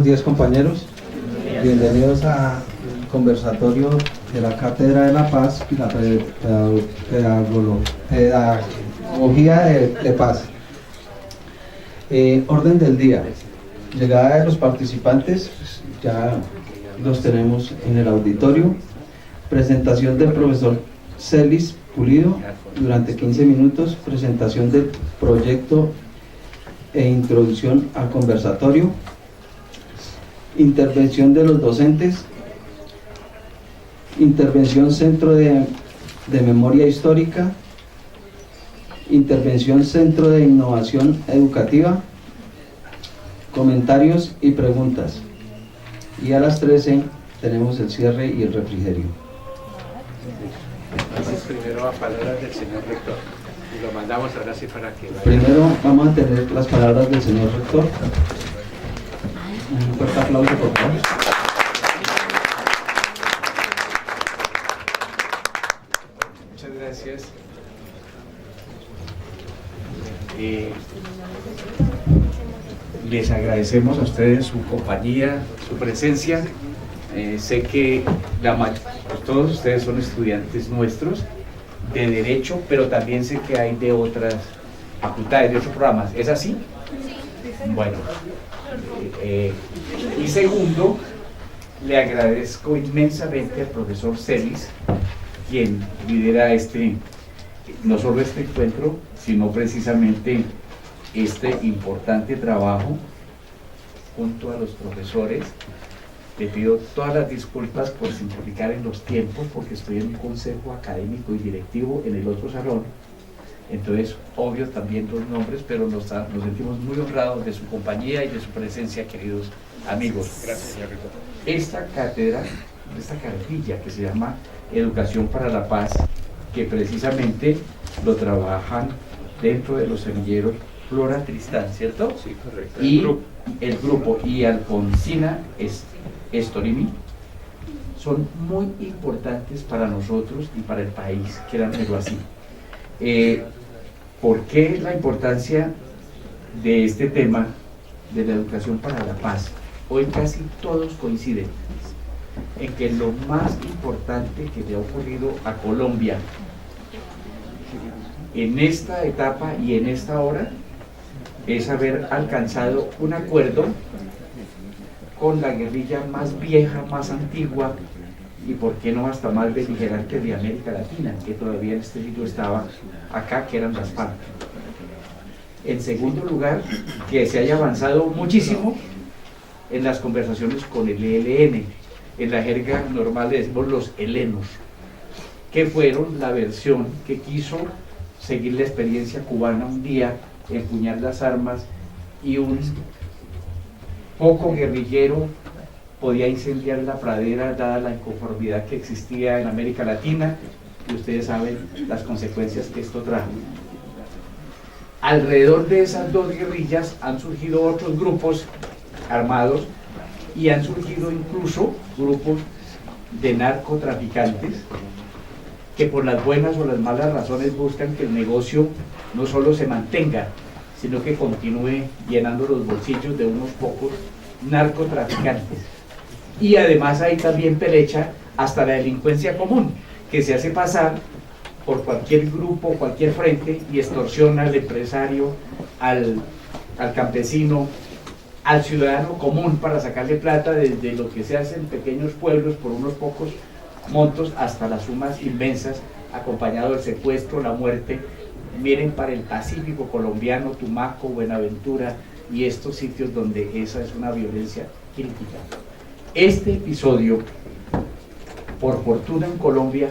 días, compañeros. Bienvenidos al conversatorio de la Cátedra de la Paz y la Pedagogía de Paz. Orden del día. Llegada de los participantes, ya los tenemos en el auditorio. Presentación del profesor Celis Pulido durante 15 minutos. Presentación del proyecto e introducción al conversatorio. Intervención de los docentes, intervención Centro de Memoria Histórica, intervención Centro de Innovación Educativa, comentarios y preguntas. Y a las 13 tenemos el cierre y el refrigerio. Entonces primero a palabras del señor rector y lo mandamos ahora sí para que vaya. Primero vamos a tener las palabras del señor rector. Un fuerte aplauso, por favor. Muchas gracias. Les agradecemos a ustedes su compañía, su presencia. Sé que todos ustedes son estudiantes nuestros de Derecho, pero también sé que hay de otras facultades, de otros programas. ¿Es así? Bueno. Y segundo, le agradezco inmensamente al profesor Celis, quien lidera no solo este encuentro, sino precisamente este importante trabajo junto a los profesores. Le pido todas las disculpas por simplificar en los tiempos, porque estoy en un consejo académico y directivo en el otro salón. Entonces, obvio también los nombres, pero nos sentimos muy honrados de su compañía y de su presencia, queridos amigos. Gracias, señor rector. Esta cátedra, esta cartilla que se llama Educación para la Paz, que precisamente lo trabajan dentro de los semilleros Flora Tristán, ¿cierto? Sí, correcto. Y el grupo y Alfonsina Estorimi son muy importantes para nosotros y para el país, quieranlo así. ¿Por qué la importancia de este tema de la educación para la paz? Hoy casi todos coinciden en que lo más importante que le ha ocurrido a Colombia en esta etapa y en esta hora es haber alcanzado un acuerdo con la guerrilla más vieja, más antigua y por qué no hasta más beligerante de América Latina, que todavía en este sitio estaba acá, que eran las FARC. En segundo lugar, que se haya avanzado muchísimo en las conversaciones con el ELN, en la jerga normal le decimos los helenos, que fueron la versión que quiso seguir la experiencia cubana un día, empuñar las armas y un poco guerrillero podía incendiar la pradera dada la inconformidad que existía en América Latina y ustedes saben las consecuencias que esto trajo. Alrededor de esas dos guerrillas han surgido otros grupos armados y han surgido incluso grupos de narcotraficantes que por las buenas o las malas razones buscan que el negocio no solo se mantenga, sino que continúe llenando los bolsillos de unos pocos narcotraficantes. Y además hay también pelecha hasta la delincuencia común, que se hace pasar por cualquier grupo, cualquier frente y extorsiona al empresario, al campesino, al ciudadano común para sacarle plata desde lo que se hace en pequeños pueblos por unos pocos montos hasta las sumas inmensas, acompañado del secuestro, la muerte. Miren para el Pacífico colombiano, Tumaco, Buenaventura y estos sitios donde esa es una violencia crítica. Este episodio, por fortuna en Colombia,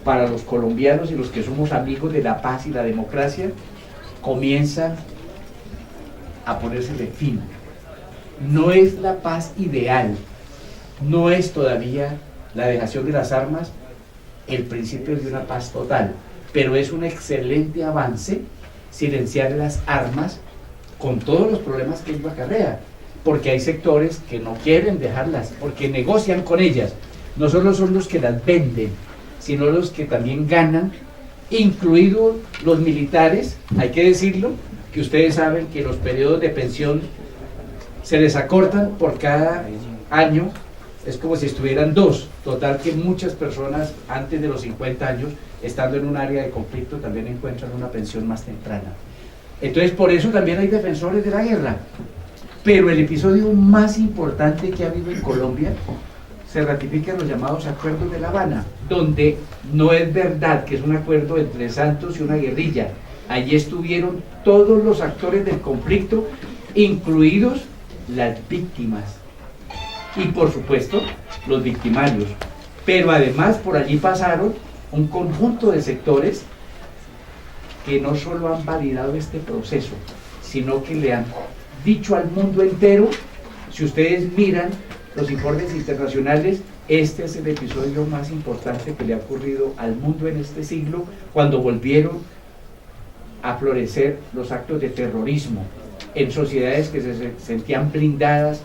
para los colombianos y los que somos amigos de la paz y la democracia, comienza a ponérsele fin. No es la paz ideal, no es todavía la dejación de las armas el principio de una paz total, pero es un excelente avance silenciar las armas con todos los problemas que ello acarrea, porque hay sectores que no quieren dejarlas, porque negocian con ellas, no solo son los que las venden, sino los que también ganan, incluidos los militares. Hay que decirlo, que ustedes saben que los periodos de pensión se les acortan por cada año, es como si estuvieran 2, total que muchas personas antes de los 50 años, estando en un área de conflicto, también encuentran una pensión más temprana. Entonces por eso también hay defensores de la guerra. Pero el episodio más importante que ha habido en Colombia se ratifica en los llamados acuerdos de La Habana, donde no es verdad que es un acuerdo entre Santos y una guerrilla. Allí estuvieron todos los actores del conflicto, incluidos las víctimas y por supuesto los victimarios. Pero además por allí pasaron un conjunto de sectores que no solo han validado este proceso, sino que le han dicho al mundo entero, si ustedes miran los informes internacionales, este es el episodio más importante que le ha ocurrido al mundo en este siglo, cuando volvieron a florecer los actos de terrorismo en sociedades que se sentían blindadas,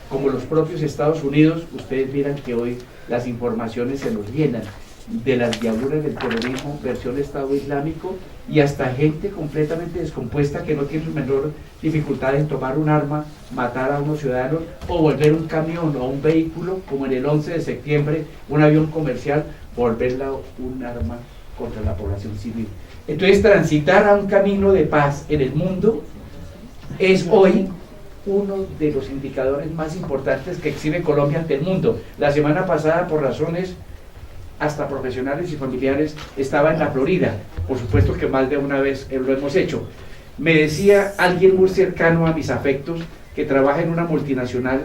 como los propios Estados Unidos. Ustedes miran que hoy las informaciones se nos llenan de las diabluras del terrorismo, versión Estado Islámico, y hasta gente completamente descompuesta que no tiene menor dificultad en tomar un arma, matar a unos ciudadanos o volver un camión o un vehículo, como en el 11 de septiembre, un avión comercial, volverla un arma contra la población civil. Entonces transitar a un camino de paz en el mundo es hoy uno de los indicadores más importantes que exhibe Colombia ante el mundo. La semana pasada, por razones hasta profesionales y familiares, estaba en la Florida, por supuesto que más de una vez lo hemos hecho. Me decía alguien muy cercano a mis afectos, que trabaja en una multinacional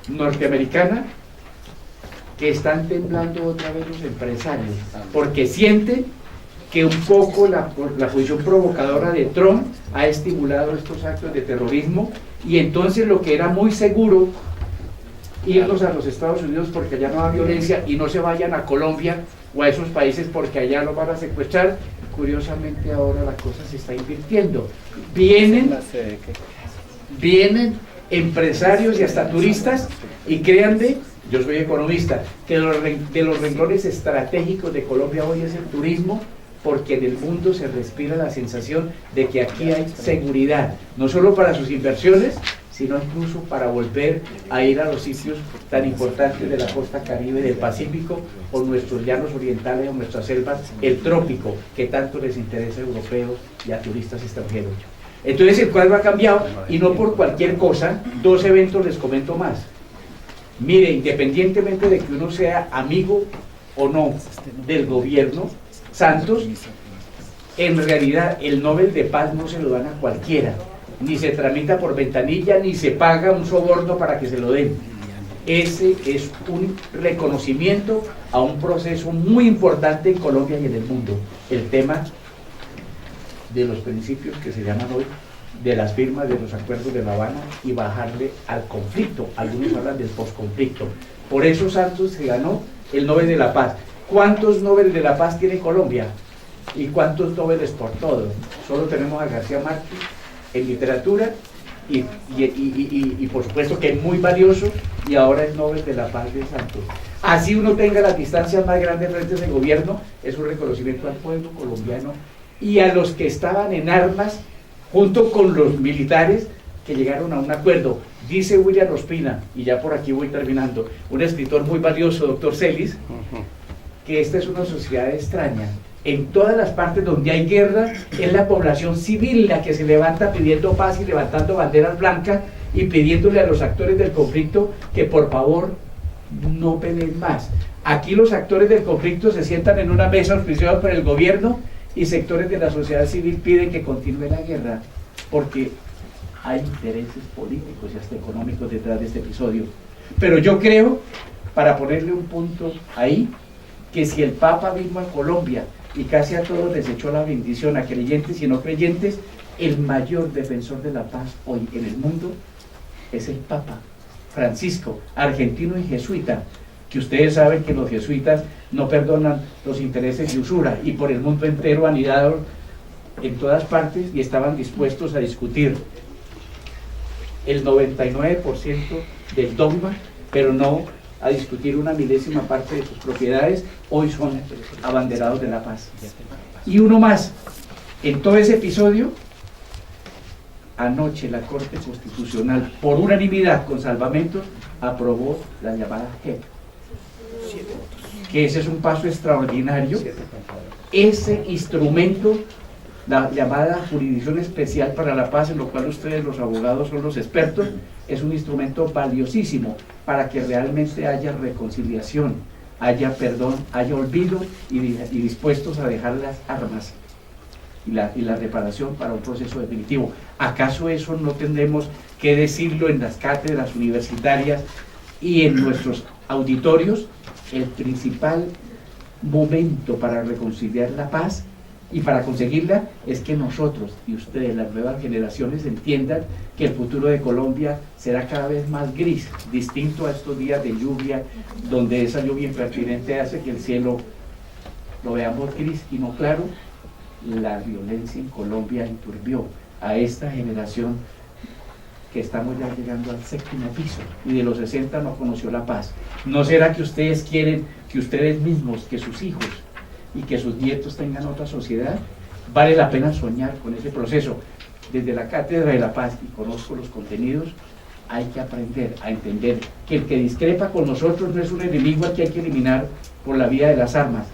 norteamericana, que están temblando otra vez los empresarios, porque sienten que un poco la posición provocadora de Trump ha estimulado estos actos de terrorismo, y entonces lo que era muy seguro, irnos a los Estados Unidos porque allá no hay violencia, y no se vayan a Colombia o a esos países porque allá los van a secuestrar. Curiosamente ahora la cosa se está invirtiendo. Vienen empresarios y hasta turistas, y créanme, yo soy economista, que de los renglones estratégicos de Colombia hoy es el turismo, porque en el mundo se respira la sensación de que aquí hay seguridad, no solo para sus inversiones, sino incluso para volver a ir a los sitios tan importantes de la costa caribe, del Pacífico, o nuestros llanos orientales, o nuestras selvas, el trópico, que tanto les interesa a europeos y a turistas extranjeros. Entonces el cuadro ha cambiado, y no por cualquier cosa. 2 eventos les comento más. Mire, independientemente de que uno sea amigo o no del gobierno, Santos, en realidad el Nobel de Paz no se lo dan a cualquiera, ni se tramita por ventanilla, ni se paga un soborno para que se lo den. Ese es un reconocimiento a un proceso muy importante en Colombia y en el mundo, el tema de los principios que se llaman hoy de las firmas de los acuerdos de La Habana y bajarle al conflicto. Algunos hablan del posconflicto. Por eso Santos se ganó el Nobel de la Paz. ¿Cuántos Nobel de la Paz tiene Colombia? ¿Y cuántos Nobeles por todo? Solo tenemos a García Márquez en literatura, y por supuesto que es muy valioso, y ahora el Nobel de la Paz de Santos. Así uno tenga las distancias más grandes frente a ese gobierno, es un reconocimiento al pueblo colombiano y a los que estaban en armas junto con los militares que llegaron a un acuerdo. Dice William Ospina, y ya por aquí voy terminando, un escritor muy valioso, doctor Celis, que esta es una sociedad extraña. En todas las partes donde hay guerra, es la población civil la que se levanta pidiendo paz y levantando banderas blancas y pidiéndole a los actores del conflicto que por favor no peleen más. Aquí los actores del conflicto se sientan en una mesa auspiciada por el gobierno, y sectores de la sociedad civil piden que continúe la guerra, porque hay intereses políticos y hasta económicos detrás de este episodio. Pero yo creo, para ponerle un punto ahí, que si el Papa vino a Colombia y casi a todos les echó la bendición, a creyentes y no creyentes, el mayor defensor de la paz hoy en el mundo es el Papa Francisco, argentino y jesuita, que ustedes saben que los jesuitas no perdonan los intereses de usura, y por el mundo entero han ido en todas partes y estaban dispuestos a discutir el 99% del dogma, pero no a discutir una milésima parte de sus propiedades. Hoy son abanderados de la paz. Y uno más, en todo ese episodio, anoche la Corte Constitucional, por unanimidad con salvamentos, aprobó la llamada JEP, que ese es un paso extraordinario. Ese instrumento, la llamada Jurisdicción Especial para la Paz, en lo cual ustedes los abogados son los expertos, es un instrumento valiosísimo para que realmente haya reconciliación, haya perdón, haya olvido y dispuestos a dejar las armas y la reparación para un proceso definitivo. ¿Acaso eso no tendremos que decirlo en las cátedras universitarias y en nuestros auditorios? El principal momento para reconciliar la paz y para conseguirla es que nosotros y ustedes, las nuevas generaciones, entiendan que el futuro de Colombia será cada vez más gris, distinto a estos días de lluvia, donde esa lluvia impertinente hace que el cielo lo veamos gris y no claro. La violencia en Colombia enturbió a esta generación que estamos ya llegando al 7º piso y de los 60 no conoció la paz. ¿No será que ustedes quieren que ustedes mismos, que sus hijos y que sus nietos tengan otra sociedad? Vale la pena soñar con ese proceso. Desde la Cátedra de la Paz, y conozco los contenidos, hay que aprender a entender que el que discrepa con nosotros no es un enemigo al que hay que eliminar por la vía de las armas,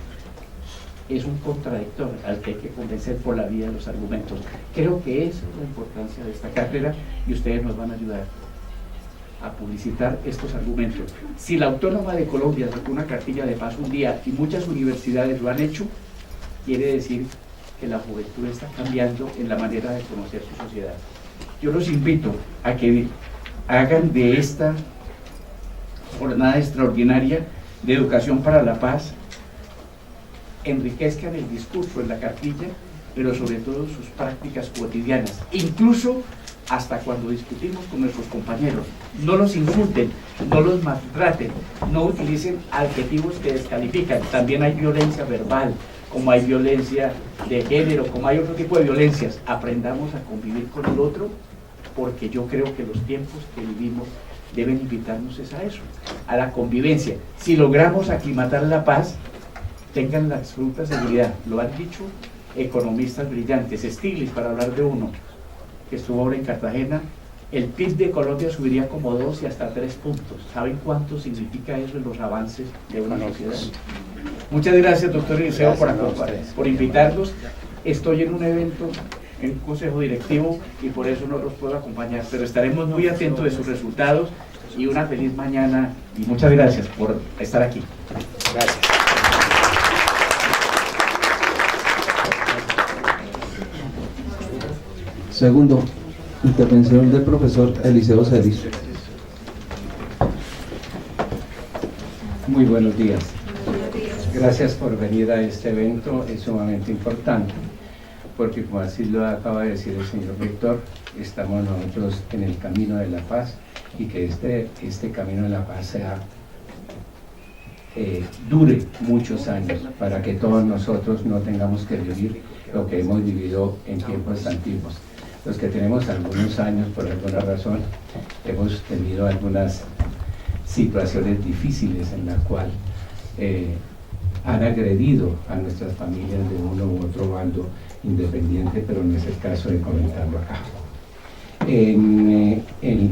es un contradictor al que hay que convencer por la vía de los argumentos. Creo que esa es la importancia de esta cátedra y ustedes nos van a ayudar a publicitar estos argumentos. Si la Autónoma de Colombia sacó una cartilla de paz un día y muchas universidades lo han hecho, quiere decir que la juventud está cambiando en la manera de conocer su sociedad. Yo los invito a que hagan de esta jornada extraordinaria de educación para la paz, enriquezcan el discurso en la cartilla, pero sobre todo sus prácticas cotidianas, incluso hasta cuando discutimos con nuestros compañeros. No los insulten, no los maltraten, no utilicen adjetivos que descalifican. También hay violencia verbal, como hay violencia de género, como hay otro tipo de violencias. Aprendamos a convivir con el otro, porque yo creo que los tiempos que vivimos deben invitarnos a eso, a la convivencia. Si logramos aclimatar la paz, tengan la absoluta seguridad, lo han dicho economistas brillantes, Stiglitz, para hablar de uno, que estuvo ahora en Cartagena, el PIB de Colombia subiría como 2 y hasta 3 puntos. ¿Saben cuánto significa eso en los avances de una sociedad? Muchas gracias, doctor Eliseo, por invitarnos. Estoy en un evento, en un consejo directivo, y por eso no los puedo acompañar, pero estaremos muy atentos de sus resultados, y una feliz mañana, y muchas gracias por estar aquí. Gracias. Segundo, intervención del profesor Eliseo Celis. Muy buenos días. Gracias por venir a este evento, es sumamente importante, porque como así lo acaba de decir el señor rector, estamos nosotros en el camino de la paz, y que este camino de la paz sea dure muchos años, para que todos nosotros no tengamos que vivir lo que hemos vivido en tiempos antiguos. Los que tenemos algunos años, por alguna razón, hemos tenido algunas situaciones difíciles en las cuales han agredido a nuestras familias de uno u otro bando independiente, pero no es el caso de comentarlo acá. El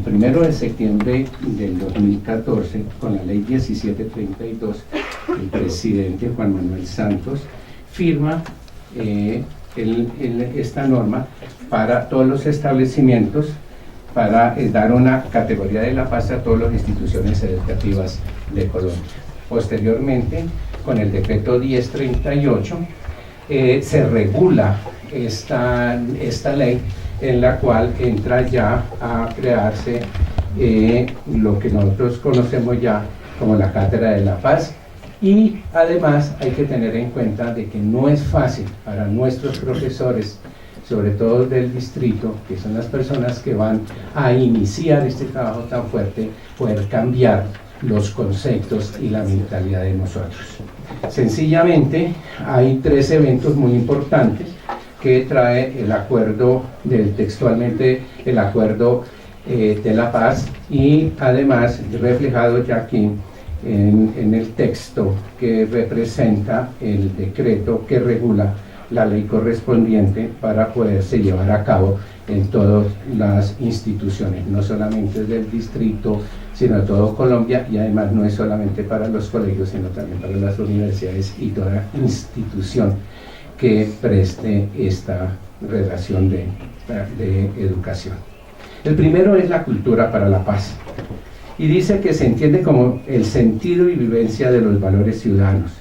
1 de septiembre del 2014, con la ley 1732, el presidente Juan Manuel Santos firma esta norma para todos los establecimientos, para dar una categoría de la paz a todas las instituciones educativas de Colombia. Posteriormente, con el decreto 1038, se regula esta ley, en la cual entra ya a crearse lo que nosotros conocemos ya como la Cátedra de la Paz. Y además hay que tener en cuenta de que no es fácil para nuestros profesores, sobre todo del distrito, que son las personas que van a iniciar este trabajo tan fuerte, poder cambiar los conceptos y la mentalidad de nosotros. Sencillamente hay 3 eventos muy importantes que trae el acuerdo, textualmente el acuerdo de la paz, y además reflejado ya aquí en el texto que representa el decreto que regula la ley correspondiente para poderse llevar a cabo en todas las instituciones, no solamente del distrito, sino de todo Colombia, y además no es solamente para los colegios, sino también para las universidades y toda institución que preste esta relación de educación. El primero es la cultura para la paz, y dice que se entiende como el sentido y vivencia de los valores ciudadanos,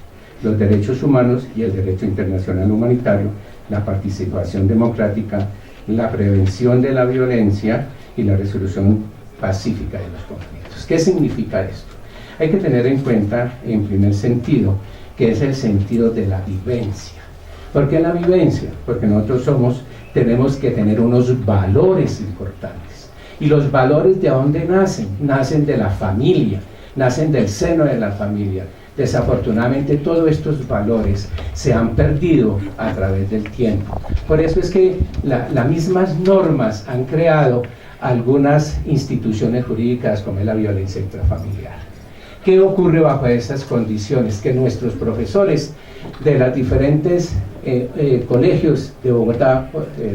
los derechos humanos y el derecho internacional humanitario, la participación democrática, la prevención de la violencia y la resolución pacífica de los conflictos. ¿Qué significa esto? Hay que tener en cuenta, en primer sentido, que es el sentido de la vivencia. ¿Por qué la vivencia? Porque nosotros tenemos que tener unos valores importantes. ¿Y los valores de dónde nacen? Nacen de la familia, nacen del seno de la familia. Desafortunadamente todos estos valores se han perdido a través del tiempo. Por eso es que las mismas normas han creado algunas instituciones jurídicas como es la violencia intrafamiliar. ¿Qué ocurre bajo esas condiciones? Que nuestros profesores de los diferentes colegios de Bogotá,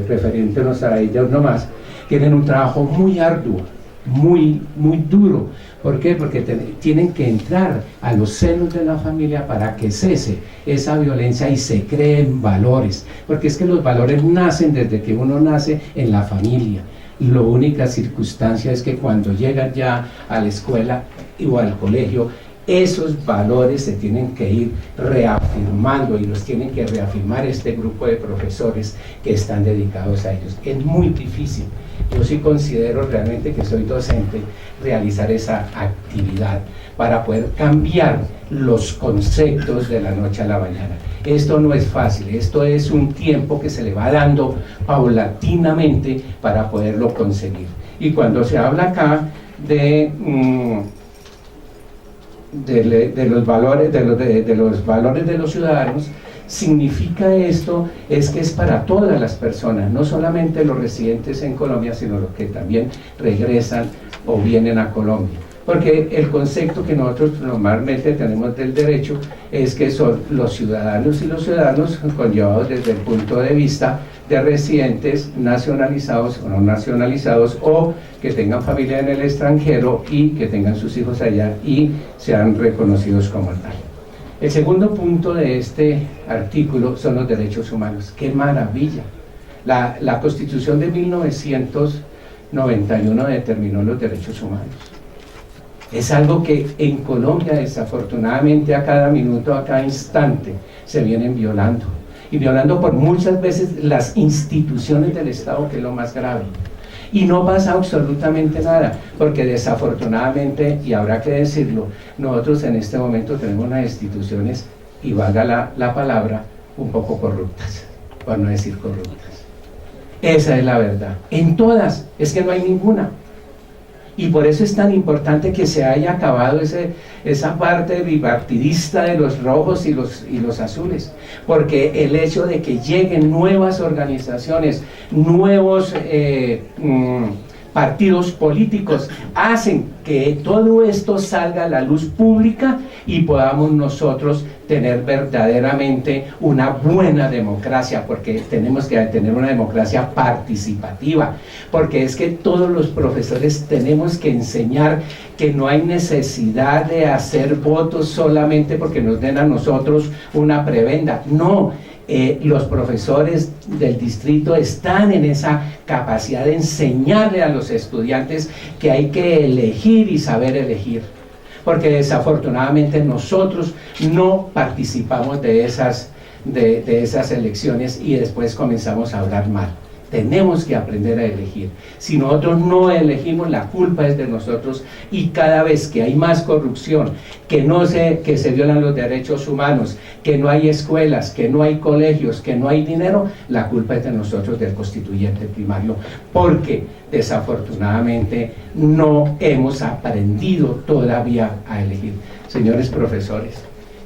refiriéndonos a ellos nomás, tienen un trabajo muy arduo, muy duro. ¿Por qué? Porque tienen que entrar a los senos de la familia para que cese esa violencia y se creen valores, porque es que los valores nacen desde que uno nace en la familia. La única circunstancia es que cuando llegan ya a la escuela o al colegio, esos valores se tienen que ir reafirmando, y los tienen que reafirmar este grupo de profesores que están dedicados a ellos. Es muy difícil. Yo sí considero realmente que soy docente, realizar esa actividad para poder cambiar los conceptos de la noche a la mañana. Esto no es fácil, esto es un tiempo que se le va dando paulatinamente para poderlo conseguir. Y cuando se habla acá de los valores de los ciudadanos, significa esto es que es para todas las personas, no solamente los residentes en Colombia, sino los que también regresan o vienen a Colombia. Porque el concepto que nosotros normalmente tenemos del derecho es que son los ciudadanos y los ciudadanos conllevados desde el punto de vista de residentes nacionalizados o no nacionalizados, o que tengan familia en el extranjero y que tengan sus hijos allá y sean reconocidos como tal. El segundo punto de este artículo son los derechos humanos. ¡Qué maravilla! La Constitución de 1991 determinó los derechos humanos. Es algo que en Colombia, desafortunadamente, a cada minuto, a cada instante, se vienen violando. Y violando por muchas veces las instituciones del Estado, que es lo más grave. Y no pasa absolutamente nada, porque desafortunadamente, y habrá que decirlo, nosotros en este momento tenemos unas instituciones, y valga la palabra, un poco corruptas, por no decir corruptas. Esa es la verdad. En todas, es que no hay ninguna. Y por eso es tan importante que se haya acabado esa parte bipartidista de los rojos y los azules, porque el hecho de que lleguen nuevas organizaciones, nuevos partidos políticos, hacen que todo esto salga a la luz pública y podamos nosotros tener verdaderamente una buena democracia, porque tenemos que tener una democracia participativa, porque es que todos los profesores tenemos que enseñar que no hay necesidad de hacer votos solamente porque nos den a nosotros una prebenda. No, los profesores del distrito están en esa capacidad de enseñarle a los estudiantes que hay que elegir y saber elegir, porque desafortunadamente nosotros no participamos de esas elecciones y después comenzamos a hablar mal. Tenemos que aprender a elegir. Si nosotros no elegimos, la culpa es de nosotros, y cada vez que hay más corrupción, que se violan los derechos humanos, que no hay escuelas, que no hay colegios, que no hay dinero, la culpa es de nosotros, del constituyente primario, porque desafortunadamente no hemos aprendido todavía a elegir. Señores profesores,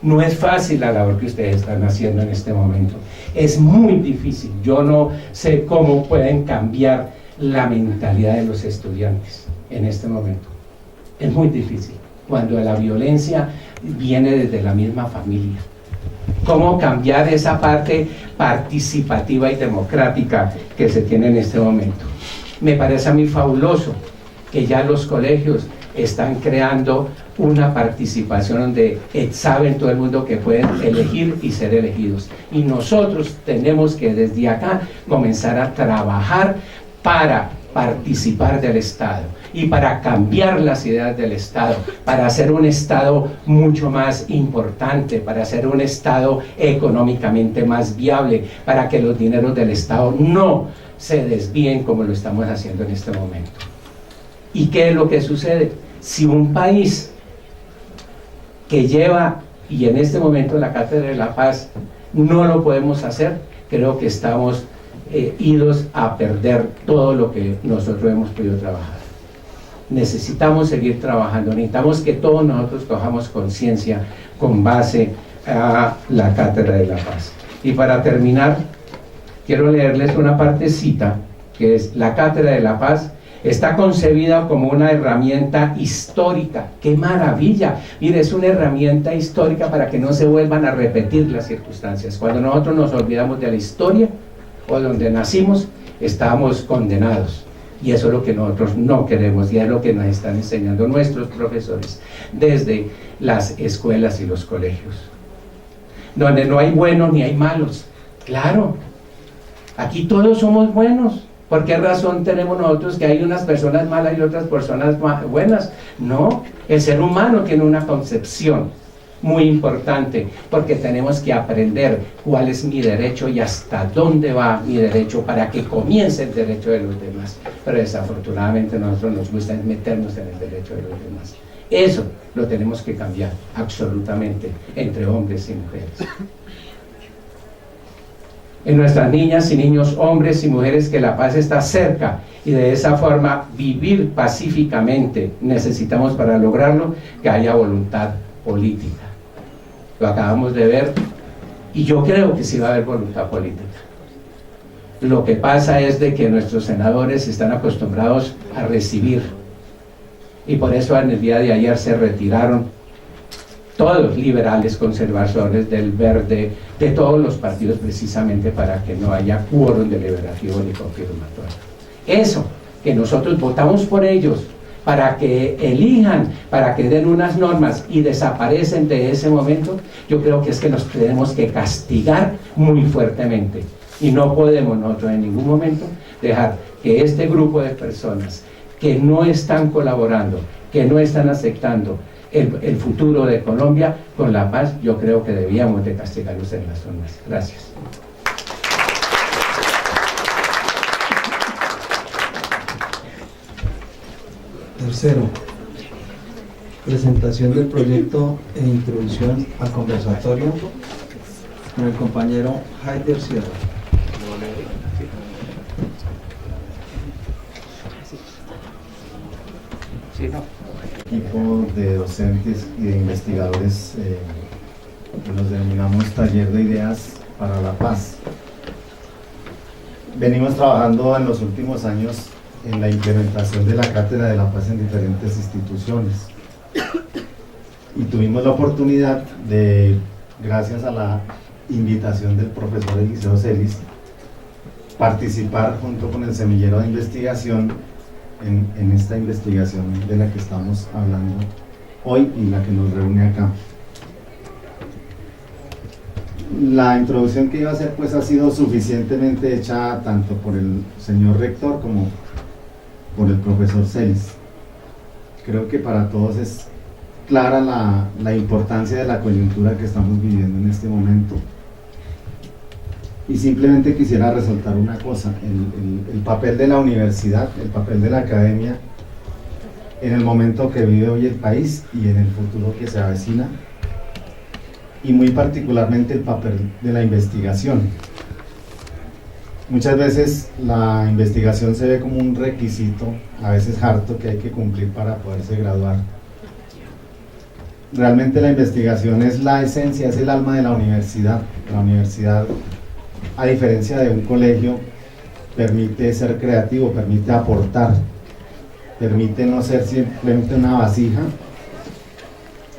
no es fácil la labor que ustedes están haciendo en este momento. Es muy difícil. Yo no sé cómo pueden cambiar la mentalidad de los estudiantes en este momento. Es muy difícil cuando la violencia viene desde la misma familia. cómo cambiar esa parte participativa y democrática que se tiene en este momento. Me parece a mí fabuloso que ya los colegios están creando una participación donde saben todo el mundo que pueden elegir y ser elegidos. Y nosotros tenemos que desde acá comenzar a trabajar para participar del Estado y para cambiar las ideas del Estado, para hacer un Estado mucho más importante, para hacer un Estado económicamente más viable, para que los dineros del Estado no se desvíen como lo estamos haciendo en este momento. ¿Y qué es lo que sucede? Si un país que lleva, y en este momento la Cátedra de la Paz, no lo podemos hacer, creo que estamos idos a perder todo lo que nosotros hemos podido trabajar. Necesitamos seguir trabajando, necesitamos que todos nosotros cojamos conciencia con base a la Cátedra de la Paz. Y para terminar, quiero leerles una partecita que es: la Cátedra de la Paz está concebida como una herramienta histórica. ¡Qué maravilla! Mire, es una herramienta histórica para que no se vuelvan a repetir las circunstancias. Cuando nosotros nos olvidamos de la historia o donde nacimos, estamos condenados. Y eso es lo que nosotros no queremos, y es lo que nos están enseñando nuestros profesores desde las escuelas y los colegios, donde no hay buenos ni hay malos. Claro, aquí todos somos buenos. ¿Por qué razón tenemos nosotros que hay unas personas malas y otras personas buenas? No, el ser humano tiene una concepción muy importante, porque tenemos que aprender cuál es mi derecho y hasta dónde va mi derecho para que comience el derecho de los demás. Pero desafortunadamente a nosotros nos gusta meternos en el derecho de los demás. Eso lo tenemos que cambiar absolutamente entre hombres y mujeres. En nuestras niñas y niños, hombres y mujeres, que la paz está cerca, y de esa forma vivir pacíficamente. Necesitamos, para lograrlo, que haya voluntad política. Lo acabamos de ver, y yo creo que sí va a haber voluntad política. Lo que pasa es de que nuestros senadores están acostumbrados a recibir, y por eso en el día de ayer se retiraron todos, liberales, conservadores, del Verde, de todos los partidos, precisamente para que no haya quórum deliberativo ni confirmatorio. Eso, que nosotros votamos por ellos para que elijan, para que den unas normas y desaparecen de ese momento, yo creo que es que nos tenemos que castigar muy fuertemente, y no podemos nosotros en ningún momento dejar que este grupo de personas que no están colaborando, que no están aceptando el futuro de Colombia con la paz, yo creo que debíamos de castigarlos en las urnas. Gracias. Tercero, presentación del proyecto e introducción al conversatorio con el compañero Haider Sierra. Equipo de docentes y de investigadores que nos denominamos Taller de Ideas para la Paz. Venimos trabajando en los últimos años en la implementación de la Cátedra de la Paz en diferentes instituciones, y tuvimos la oportunidad de, gracias a la invitación del profesor Eliseo Celis, participar junto con el semillero de investigación en esta investigación de la que estamos hablando hoy y la que nos reúne acá. La introducción que iba a hacer pues ha sido suficientemente hecha tanto por el señor rector como por el profesor Celis. Creo que para todos es clara la importancia de la coyuntura que estamos viviendo en este momento. Y simplemente quisiera resaltar una cosa: el papel de la universidad, el papel de la academia en el momento que vive hoy el país y en el futuro que se avecina, y muy particularmente el papel de la investigación. Muchas veces la investigación se ve como un requisito, a veces harto, que hay que cumplir para poderse graduar. Realmente la investigación es la esencia, es el alma de la universidad. La universidad, a diferencia de un colegio, permite ser creativo, permite aportar, permite no ser simplemente una vasija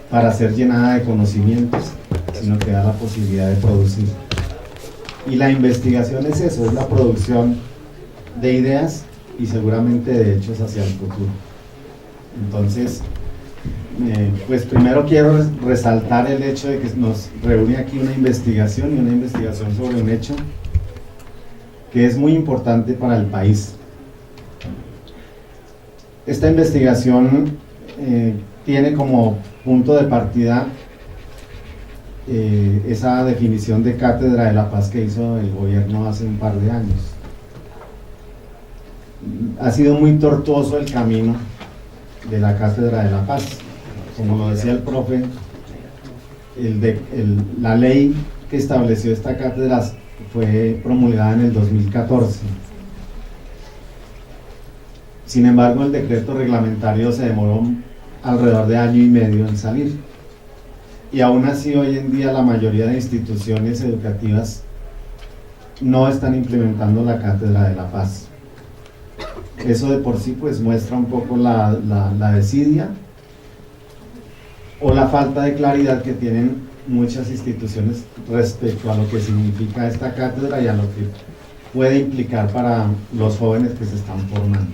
para ser llenada de conocimientos, sino que da la posibilidad de producir. Y la investigación es eso, es la producción de ideas y seguramente de hechos hacia el futuro. Entonces, pues primero quiero resaltar el hecho de que nos reúne aquí una investigación, y una investigación sobre un hecho que es muy importante para el país. Esta investigación tiene como punto de partida esa definición de Cátedra de la Paz que hizo el gobierno hace un par de años. Ha sido muy tortuoso el camino de la Cátedra de la Paz. Como lo decía el profe, la ley que estableció esta cátedra fue promulgada en el 2014. Sin embargo, el decreto reglamentario se demoró alrededor de año y medio en salir. Y aún así, hoy en día la mayoría de instituciones educativas no están implementando la Cátedra de la Paz. Eso de por sí pues muestra un poco la desidia o la falta de claridad que tienen muchas instituciones respecto a lo que significa esta cátedra y a lo que puede implicar para los jóvenes que se están formando.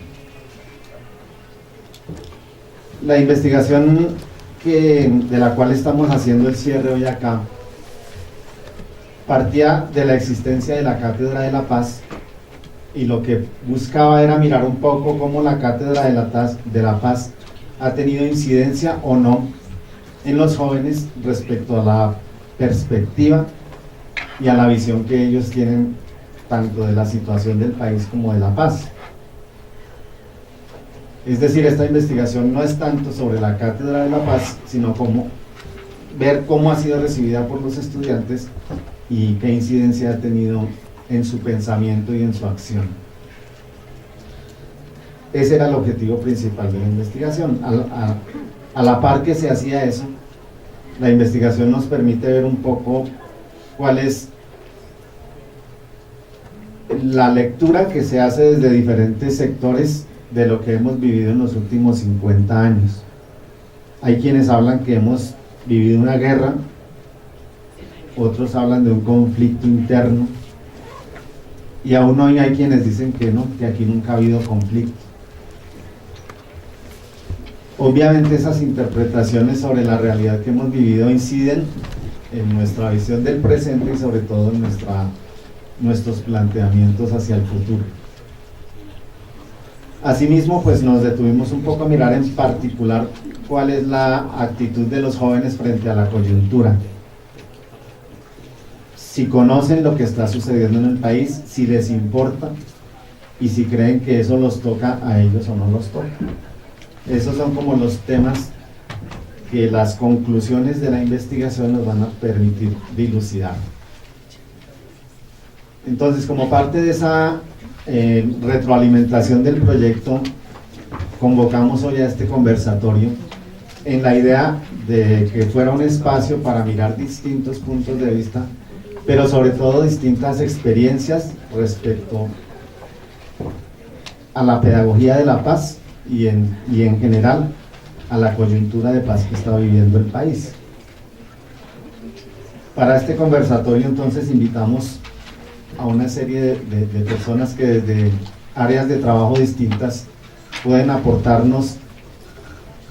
La investigación de la cual estamos haciendo el cierre hoy acá partía de la existencia de la Cátedra de la Paz, y lo que buscaba era mirar un poco cómo la Cátedra de la Paz ha tenido incidencia o no en los jóvenes respecto a la perspectiva y a la visión que ellos tienen tanto de la situación del país como de la paz. Es decir, esta investigación no es tanto sobre la Cátedra de la Paz, sino ver cómo ha sido recibida por los estudiantes y qué incidencia ha tenido en su pensamiento y en su acción. Ese era el objetivo principal de la investigación. A la par que se hacía eso, la investigación nos permite ver un poco cuál es la lectura que se hace desde diferentes sectores de lo que hemos vivido en los últimos 50 años. Hay quienes hablan que hemos vivido una guerra, otros hablan de un conflicto interno, y aún hoy hay quienes dicen que no, que aquí nunca ha habido conflicto. Obviamente esas interpretaciones sobre la realidad que hemos vivido inciden en nuestra visión del presente y sobre todo en nuestros planteamientos hacia el futuro. Asimismo, pues nos detuvimos un poco a mirar en particular cuál es la actitud de los jóvenes frente a la coyuntura. Si conocen lo que está sucediendo en el país, si les importa y si creen que eso los toca a ellos o no los toca. Esos son como los temas que las conclusiones de la investigación nos van a permitir dilucidar. Entonces, como parte de esa retroalimentación del proyecto, convocamos hoy a este conversatorio en la idea de que fuera un espacio para mirar distintos puntos de vista, pero sobre todo distintas experiencias respecto a la pedagogía de la paz y en general a la coyuntura de paz que está viviendo el país. Para este conversatorio entonces invitamos a una serie de personas que desde áreas de trabajo distintas pueden aportarnos,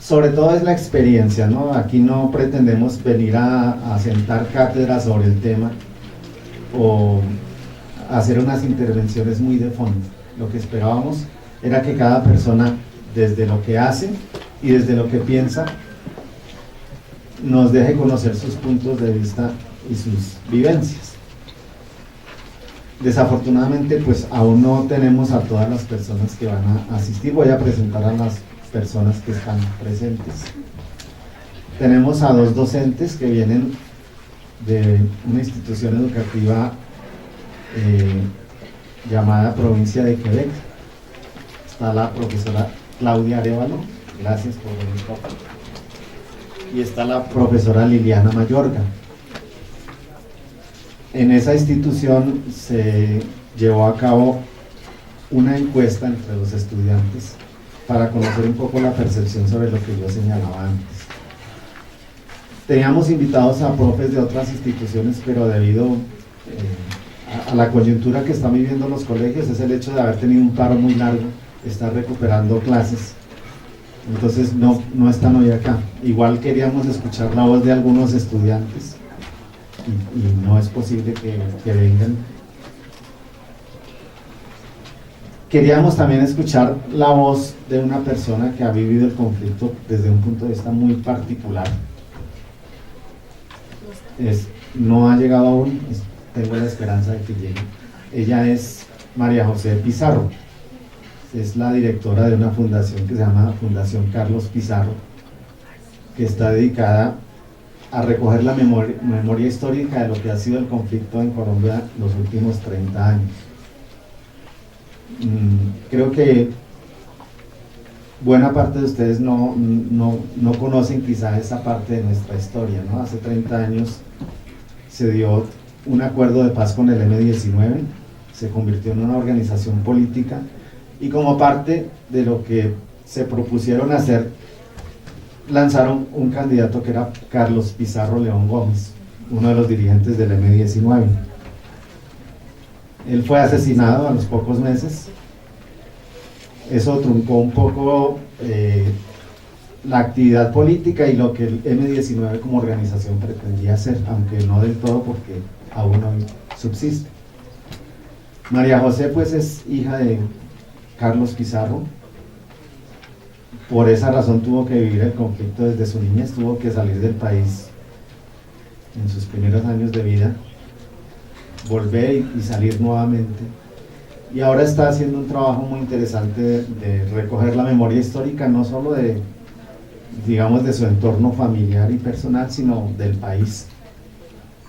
sobre todo es la experiencia, ¿no? Aquí no pretendemos venir a sentar cátedra sobre el tema o hacer unas intervenciones muy de fondo. Lo que esperábamos era que cada persona, desde lo que hace y desde lo que piensa, nos deje conocer sus puntos de vista y sus vivencias. Desafortunadamente, pues aún no tenemos a todas las personas que van a asistir. Voy a presentar a las personas que están presentes. Tenemos a dos docentes que vienen de una institución educativa llamada Provincia de Quebec. Está la profesora Claudia Arevalo, gracias por venir. Y está la profesora Liliana Mayorga. En esa institución se llevó a cabo una encuesta entre los estudiantes para conocer un poco la percepción sobre lo que yo señalaba antes. Teníamos invitados a profes de otras instituciones, pero debido a la coyuntura que están viviendo los colegios, es el hecho de haber tenido un paro muy largo, estar recuperando clases, entonces no están hoy acá. Igual queríamos escuchar la voz de algunos estudiantes y no es posible que vengan. Queríamos también escuchar la voz de una persona que ha vivido el conflicto desde un punto de vista muy particular. No ha llegado aún, tengo la esperanza de que llegue. Ella es María José Pizarro, es la directora de una fundación que se llama Fundación Carlos Pizarro, que está dedicada a recoger la memoria histórica de lo que ha sido el conflicto en Colombia los últimos 30 años. Creo que buena parte de ustedes no conocen quizá esa parte de nuestra historia, ¿no? Hace 30 años se dio un acuerdo de paz con el M-19, se convirtió en una organización política y como parte de lo que se propusieron hacer, lanzaron un candidato que era Carlos Pizarro León Gómez, uno de los dirigentes del M-19. Él fue asesinado a los pocos meses. Eso truncó un poco la actividad política y lo que el M-19 como organización pretendía hacer, aunque no del todo porque aún hoy subsiste. María José pues es hija de Carlos Pizarro. Por esa razón tuvo que vivir el conflicto desde su niñez, tuvo que salir del país en sus primeros años de vida, volver y salir nuevamente, y ahora está haciendo un trabajo muy interesante de recoger la memoria histórica, no solo de, digamos, de su entorno familiar y personal, sino del país.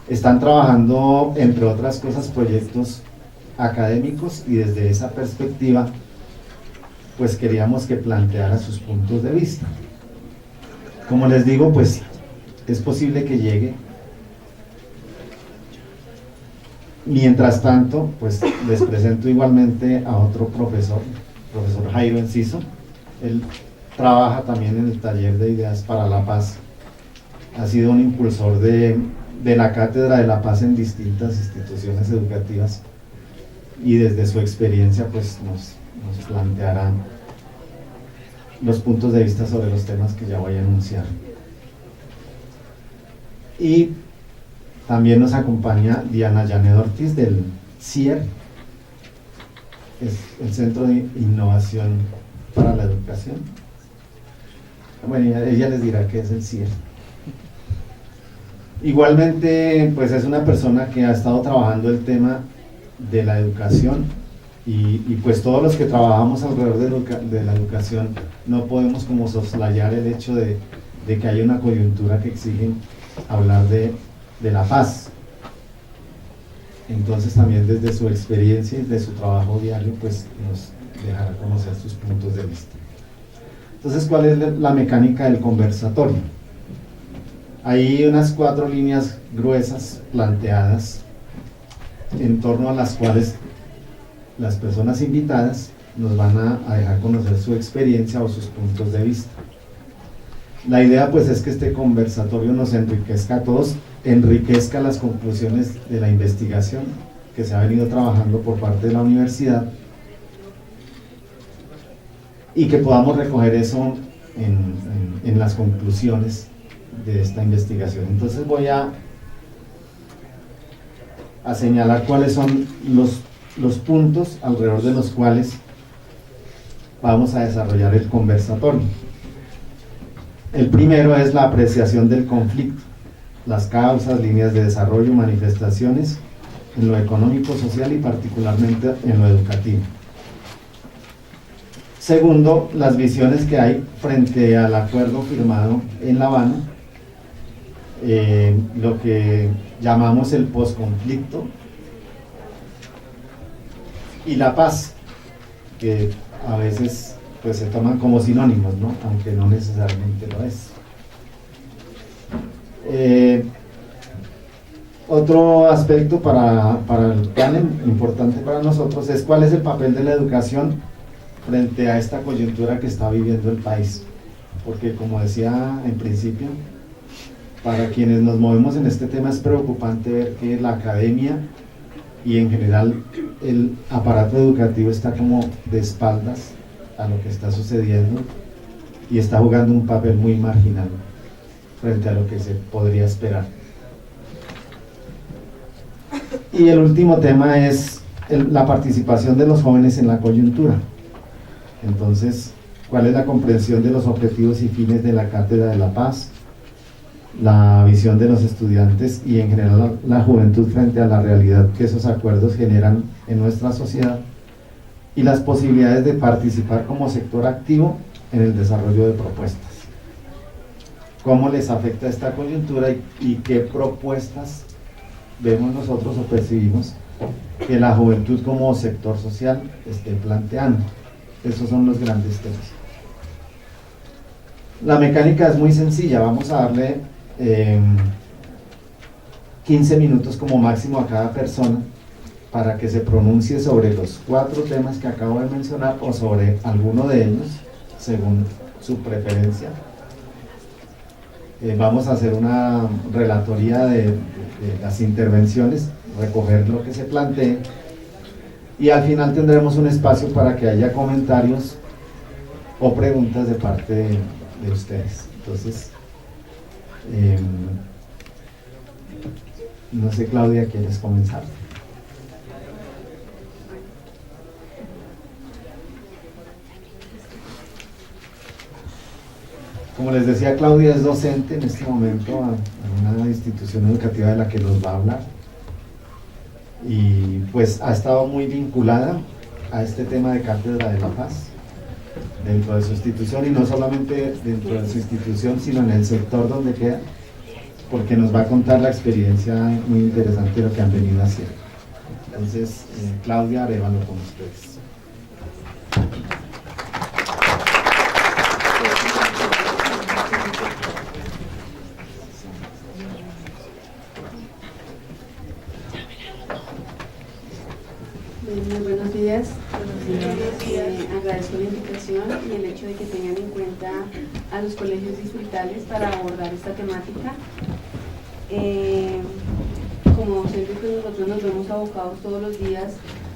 Están trabajando, entre otras cosas, proyectos académicos, y desde esa perspectiva pues queríamos que planteara sus puntos de vista. Como les digo, pues es posible que llegue. Mientras tanto, pues les presento igualmente a otro profesor Jairo Enciso. Él trabaja también en el taller de Ideas para la Paz. Ha sido un impulsor de la Cátedra de la Paz en distintas instituciones educativas y desde su experiencia pues nos planteará los puntos de vista sobre los temas que ya voy a anunciar. Y también nos acompaña Diana Llanedo Ortiz del CIER, es el Centro de Innovación para la Educación. Bueno, ella les dirá qué es el CIER. Igualmente, pues es una persona que ha estado trabajando el tema de la educación y pues todos los que trabajamos alrededor de la educación no podemos como soslayar el hecho de que hay una coyuntura que exige hablar de la paz. Entonces también desde su experiencia y de su trabajo diario pues nos dejará conocer sus puntos de vista. Entonces, ¿cuál es la mecánica del conversatorio? Hay unas 4 líneas gruesas planteadas en torno a las cuales las personas invitadas nos van a dejar conocer su experiencia o sus puntos de vista. La idea pues es que este conversatorio nos enriquezca a todos, enriquezca las conclusiones de la investigación que se ha venido trabajando por parte de la universidad y que podamos recoger eso en las conclusiones de esta investigación. Entonces voy a señalar cuáles son los puntos alrededor de los cuales vamos a desarrollar el conversatorio. El primero es la apreciación del conflicto, las causas, líneas de desarrollo, manifestaciones en lo económico, social y particularmente en lo educativo. Segundo, las visiones que hay frente al acuerdo firmado en La Habana, lo que llamamos el posconflicto y la paz, que a veces pues se toman como sinónimos, ¿no? Aunque no necesariamente lo es. Otro aspecto para el panel importante para nosotros es cuál es el papel de la educación frente a esta coyuntura que está viviendo el país, porque como decía en principio, Para quienes nos movemos en este tema es preocupante ver que la academia y en general el aparato educativo está como de espaldas a lo que está sucediendo y está jugando un papel muy marginal frente a lo que se podría esperar. Y el último tema es la participación de los jóvenes en la coyuntura. Entonces, ¿cuál es la comprensión de los objetivos y fines de la Cátedra de la Paz? La visión de los estudiantes y en general la juventud frente a la realidad que esos acuerdos generan en nuestra sociedad y las posibilidades de participar como sector activo en el desarrollo de propuestas. ¿Cómo les afecta esta coyuntura y qué propuestas vemos nosotros o percibimos que la juventud como sector social esté planteando? Esos son los grandes temas. La mecánica es muy sencilla, vamos a darle 15 minutos como máximo a cada persona para que se pronuncie sobre los 4 temas que acabo de mencionar o sobre alguno de ellos, según su preferencia. Vamos a hacer una relatoría de las intervenciones, recoger lo que se plantee y al final tendremos un espacio para que haya comentarios o preguntas de parte de ustedes. Entonces, no sé, Claudia, ¿quieres comenzar? Como les decía, Claudia es docente en este momento en una institución educativa de la que nos va a hablar y pues ha estado muy vinculada a este tema de Cátedra de la Paz dentro de su institución y no solamente dentro de su institución sino en el sector donde queda, porque nos va a contar la experiencia muy interesante de lo que han venido haciendo. Entonces, Claudia, Arévalo con ustedes. Muy buenos días. Agradezco la invitación y el hecho de que tengan en cuenta a los colegios distritales para abordar esta temática. Como docentes, pues nosotros nos vemos abocados todos los días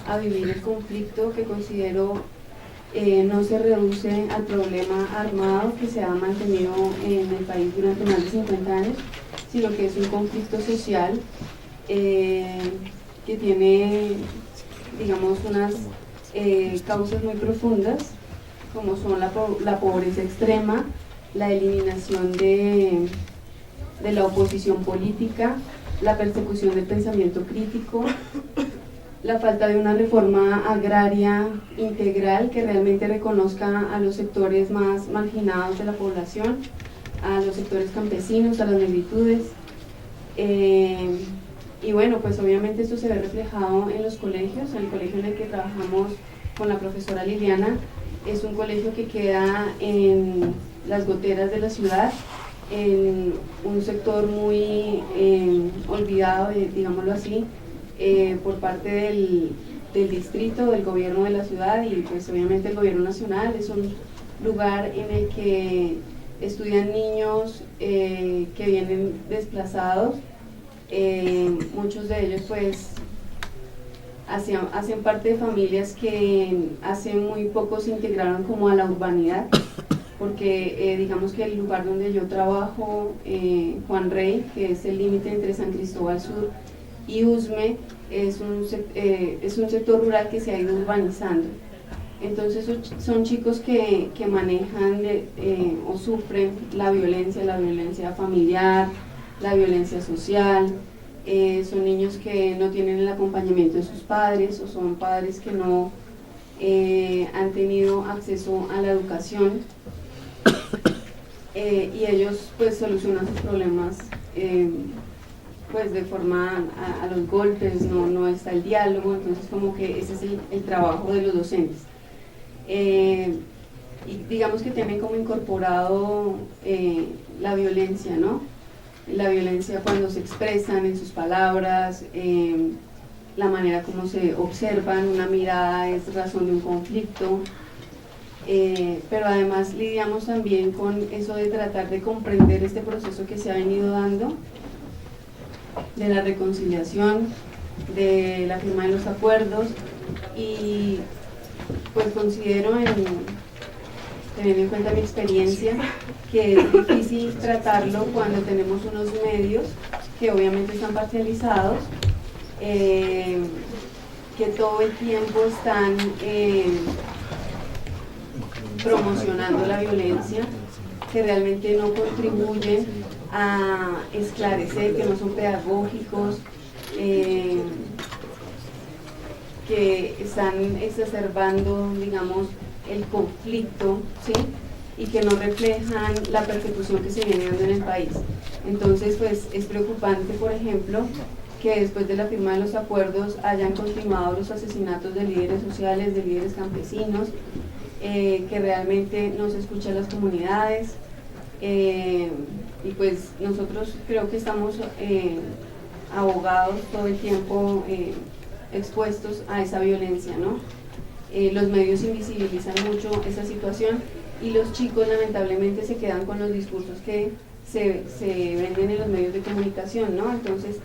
a vivir el conflicto que considero no se reduce al problema armado que se ha mantenido en el país durante más de 50 años, sino que es un conflicto social que tiene, digamos, unas causas muy profundas, como son la pobreza extrema, la eliminación de la oposición política, la persecución del pensamiento crítico, la falta de una reforma agraria integral que realmente reconozca a los sectores más marginados de la población, a los sectores campesinos, a las negritudes. Y bueno, pues obviamente esto se ve reflejado en los colegios. El colegio en el que trabajamos con la profesora Liliana es un colegio que queda en las goteras de la ciudad, en un sector muy olvidado, digámoslo así, por parte del distrito, del gobierno de la ciudad y pues obviamente el gobierno nacional. Es un lugar en el que estudian niños que vienen desplazados. Muchos de ellos pues hacen parte de familias que hace muy poco se integraron como a la urbanidad, porque digamos que el lugar donde yo trabajo, Juan Rey, que es el límite entre San Cristóbal Sur y Usme, es un sector rural que se ha ido urbanizando. Entonces son chicos que manejan o sufren la violencia familiar, la violencia social. Son niños que no tienen el acompañamiento de sus padres o son padres que no han tenido acceso a la educación y ellos pues solucionan sus problemas pues de forma a los golpes, no está el diálogo. Entonces como que ese es el trabajo de los docentes. Y digamos que tienen como incorporado la violencia, ¿no? La violencia cuando se expresan en sus palabras, la manera como se observan, una mirada es razón de un conflicto. pero además lidiamos también con eso de tratar de comprender este proceso que se ha venido dando, de la reconciliación, de la firma de los acuerdos, y pues considero, teniendo en cuenta mi experiencia, que es difícil tratarlo cuando tenemos unos medios que obviamente están parcializados, que todo el tiempo están promocionando la violencia, que realmente no contribuyen a esclarecer, que no son pedagógicos, que están exacerbando, digamos, el conflicto, ¿sí? Y que no reflejan la persecución que se viene dando en el país. Entonces, pues es preocupante, por ejemplo, que después de la firma de los acuerdos hayan continuado los asesinatos de líderes sociales, de líderes campesinos, que realmente no se escuchan las comunidades, y pues nosotros creo que estamos abogados todo el tiempo expuestos a esa violencia, ¿no? Los medios invisibilizan mucho esa situación y los chicos lamentablemente se quedan con los discursos que se venden en los medios de comunicación, ¿no? Entonces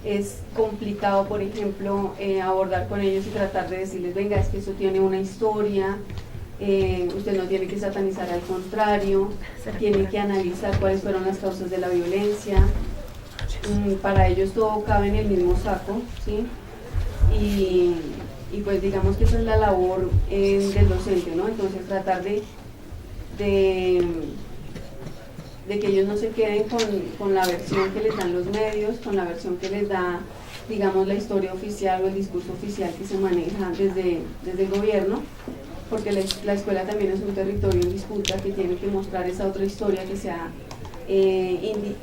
es complicado, por ejemplo, abordar con ellos y tratar de decirles, venga, es que eso tiene una historia, usted no tiene que satanizar, al contrario, tiene que analizar cuáles fueron las causas de la violencia. Para ellos todo cabe en el mismo saco, ¿sí? Y pues digamos que esa es la labor del docente, ¿no? Entonces tratar de que ellos no se queden con la versión que les dan los medios, con la versión que les da, digamos, la historia oficial o el discurso oficial que se maneja desde el gobierno, porque la escuela también es un territorio en disputa que tiene que mostrar esa otra historia que se ha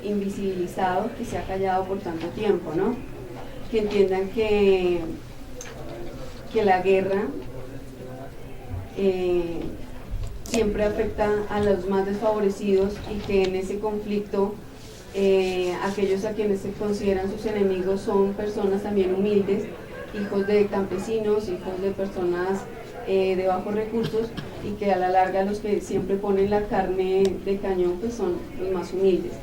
invisibilizado, que se ha callado por tanto tiempo, ¿no? Que entiendan que la guerra siempre afecta a los más desfavorecidos y que en ese conflicto aquellos a quienes se consideran sus enemigos son personas también humildes, hijos de campesinos, hijos de personas de bajos recursos, y que a la larga los que siempre ponen la carne de cañón pues son los más humildes.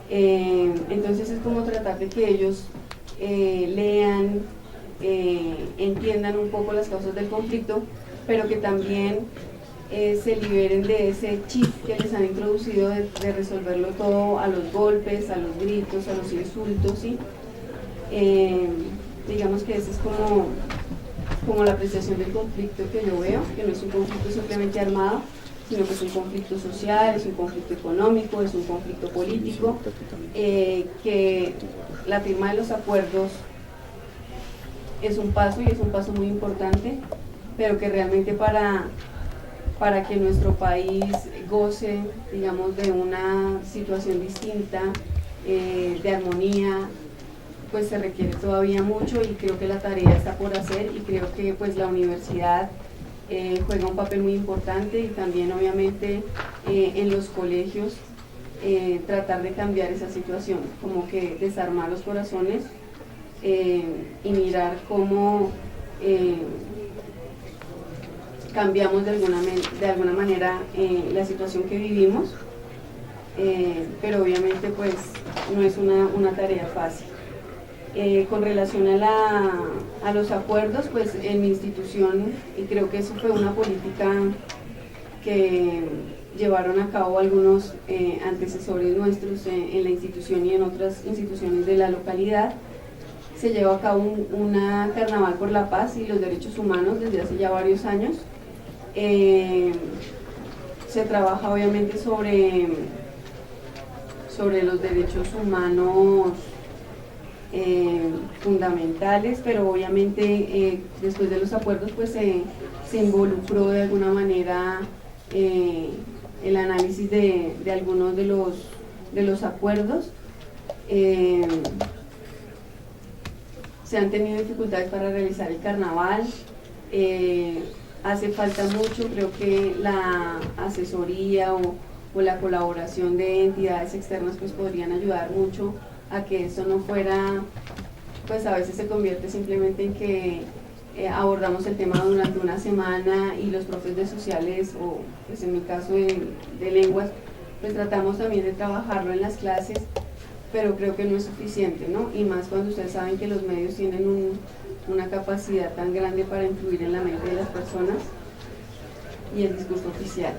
Entonces es como tratar de que ellos lean, entiendan un poco las causas del conflicto, pero que también se liberen de ese chip que les han introducido de resolverlo todo a los golpes, a los gritos, a los insultos, ¿sí? Digamos que esa es como la apreciación del conflicto que yo veo, que no es un conflicto simplemente armado, sino que es un conflicto social, es un conflicto económico, es un conflicto político, que la firma de los acuerdos es un paso y es un paso muy importante, pero que realmente para que nuestro país goce, digamos, de una situación distinta, de armonía, pues se requiere todavía mucho, y creo que la tarea está por hacer, y creo que pues la universidad juega un papel muy importante, y también obviamente en los colegios tratar de cambiar esa situación, como que desarmar los corazones y mirar cómo cambiamos de alguna manera la situación que vivimos, pero obviamente pues no es una tarea fácil. Con relación a los acuerdos, pues en mi institución, y creo que eso fue una política que llevaron a cabo algunos antecesores nuestros en la institución y en otras instituciones de la localidad, se lleva a cabo una Carnaval por la Paz y los Derechos Humanos desde hace ya varios años. Se trabaja obviamente sobre los derechos humanos fundamentales, pero obviamente después de los acuerdos pues se involucró de alguna manera el análisis de algunos de los acuerdos. Se han tenido dificultades para realizar el carnaval, hace falta mucho, creo que la asesoría o la colaboración de entidades externas pues podrían ayudar mucho a que esto no fuera, pues a veces se convierte simplemente en que abordamos el tema durante una semana y los profes de sociales, o pues en mi caso de lenguas, pues tratamos también de trabajarlo en las clases, pero creo que no es suficiente, ¿no? Y más cuando ustedes saben que los medios tienen una capacidad tan grande para influir en la mente de las personas y el discurso oficial.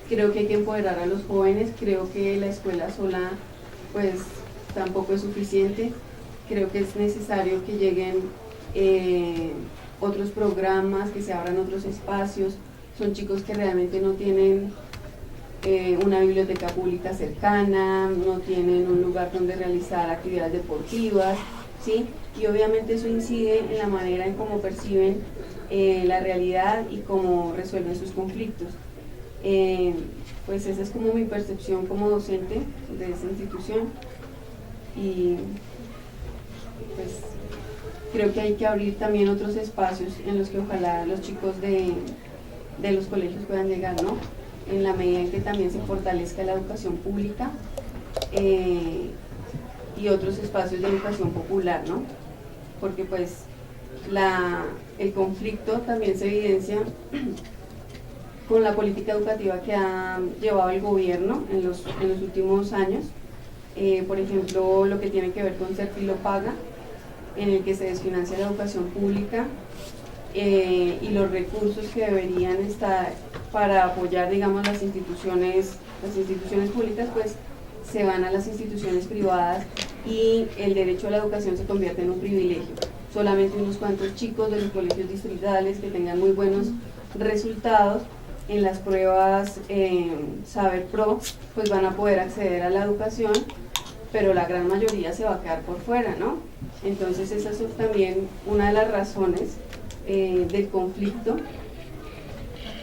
Creo que hay que empoderar a los jóvenes, creo que la escuela sola pues tampoco es suficiente, creo que es necesario que lleguen otros programas, que se abran otros espacios. Son chicos que realmente no tienen una biblioteca pública cercana, no tienen un lugar donde realizar actividades deportivas, ¿sí? Y obviamente eso incide en la manera en cómo perciben la realidad y cómo resuelven sus conflictos. Pues esa es como mi percepción como docente de esa institución, y pues creo que hay que abrir también otros espacios en los que ojalá los chicos de los colegios puedan llegar, ¿no? En la medida en que también se fortalezca la educación pública y otros espacios de educación popular, ¿no? Porque pues el conflicto también se evidencia con la política educativa que ha llevado el gobierno en los últimos años. Por ejemplo, lo que tiene que ver con Serpilopaga, en el que se desfinancia la educación pública y los recursos que deberían estar para apoyar, digamos, las instituciones públicas, pues se van a las instituciones privadas y el derecho a la educación se convierte en un privilegio. Solamente unos cuantos chicos de los colegios distritales que tengan muy buenos resultados en las pruebas Saber Pro, pues van a poder acceder a la educación, pero la gran mayoría se va a quedar por fuera, ¿no? Entonces esa es también una de las razones del conflicto,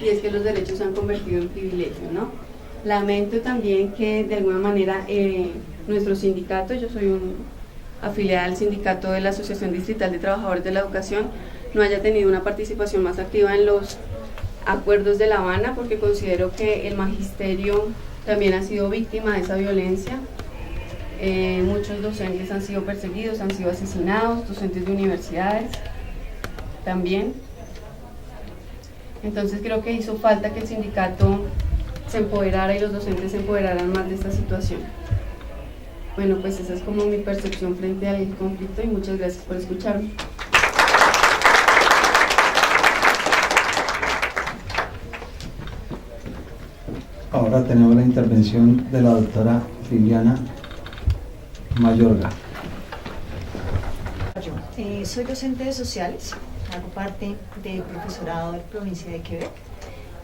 y es que los derechos se han convertido en privilegio, ¿no? Lamento también que de alguna manera nuestro sindicato, yo soy afiliada al sindicato de la Asociación Distrital de Trabajadores de la Educación, no haya tenido una participación más activa en los acuerdos de La Habana, porque considero que el magisterio también ha sido víctima de esa violencia. Muchos docentes han sido perseguidos, han sido asesinados, docentes de universidades también. Entonces creo que hizo falta que el sindicato se empoderara y los docentes se empoderaran más de esta situación. Bueno, pues esa es como mi percepción frente al conflicto, y muchas gracias por escucharme. Ahora tenemos la intervención de la doctora Liliana Mayorga. Soy docente de sociales, hago parte del profesorado de la provincia de Quebec,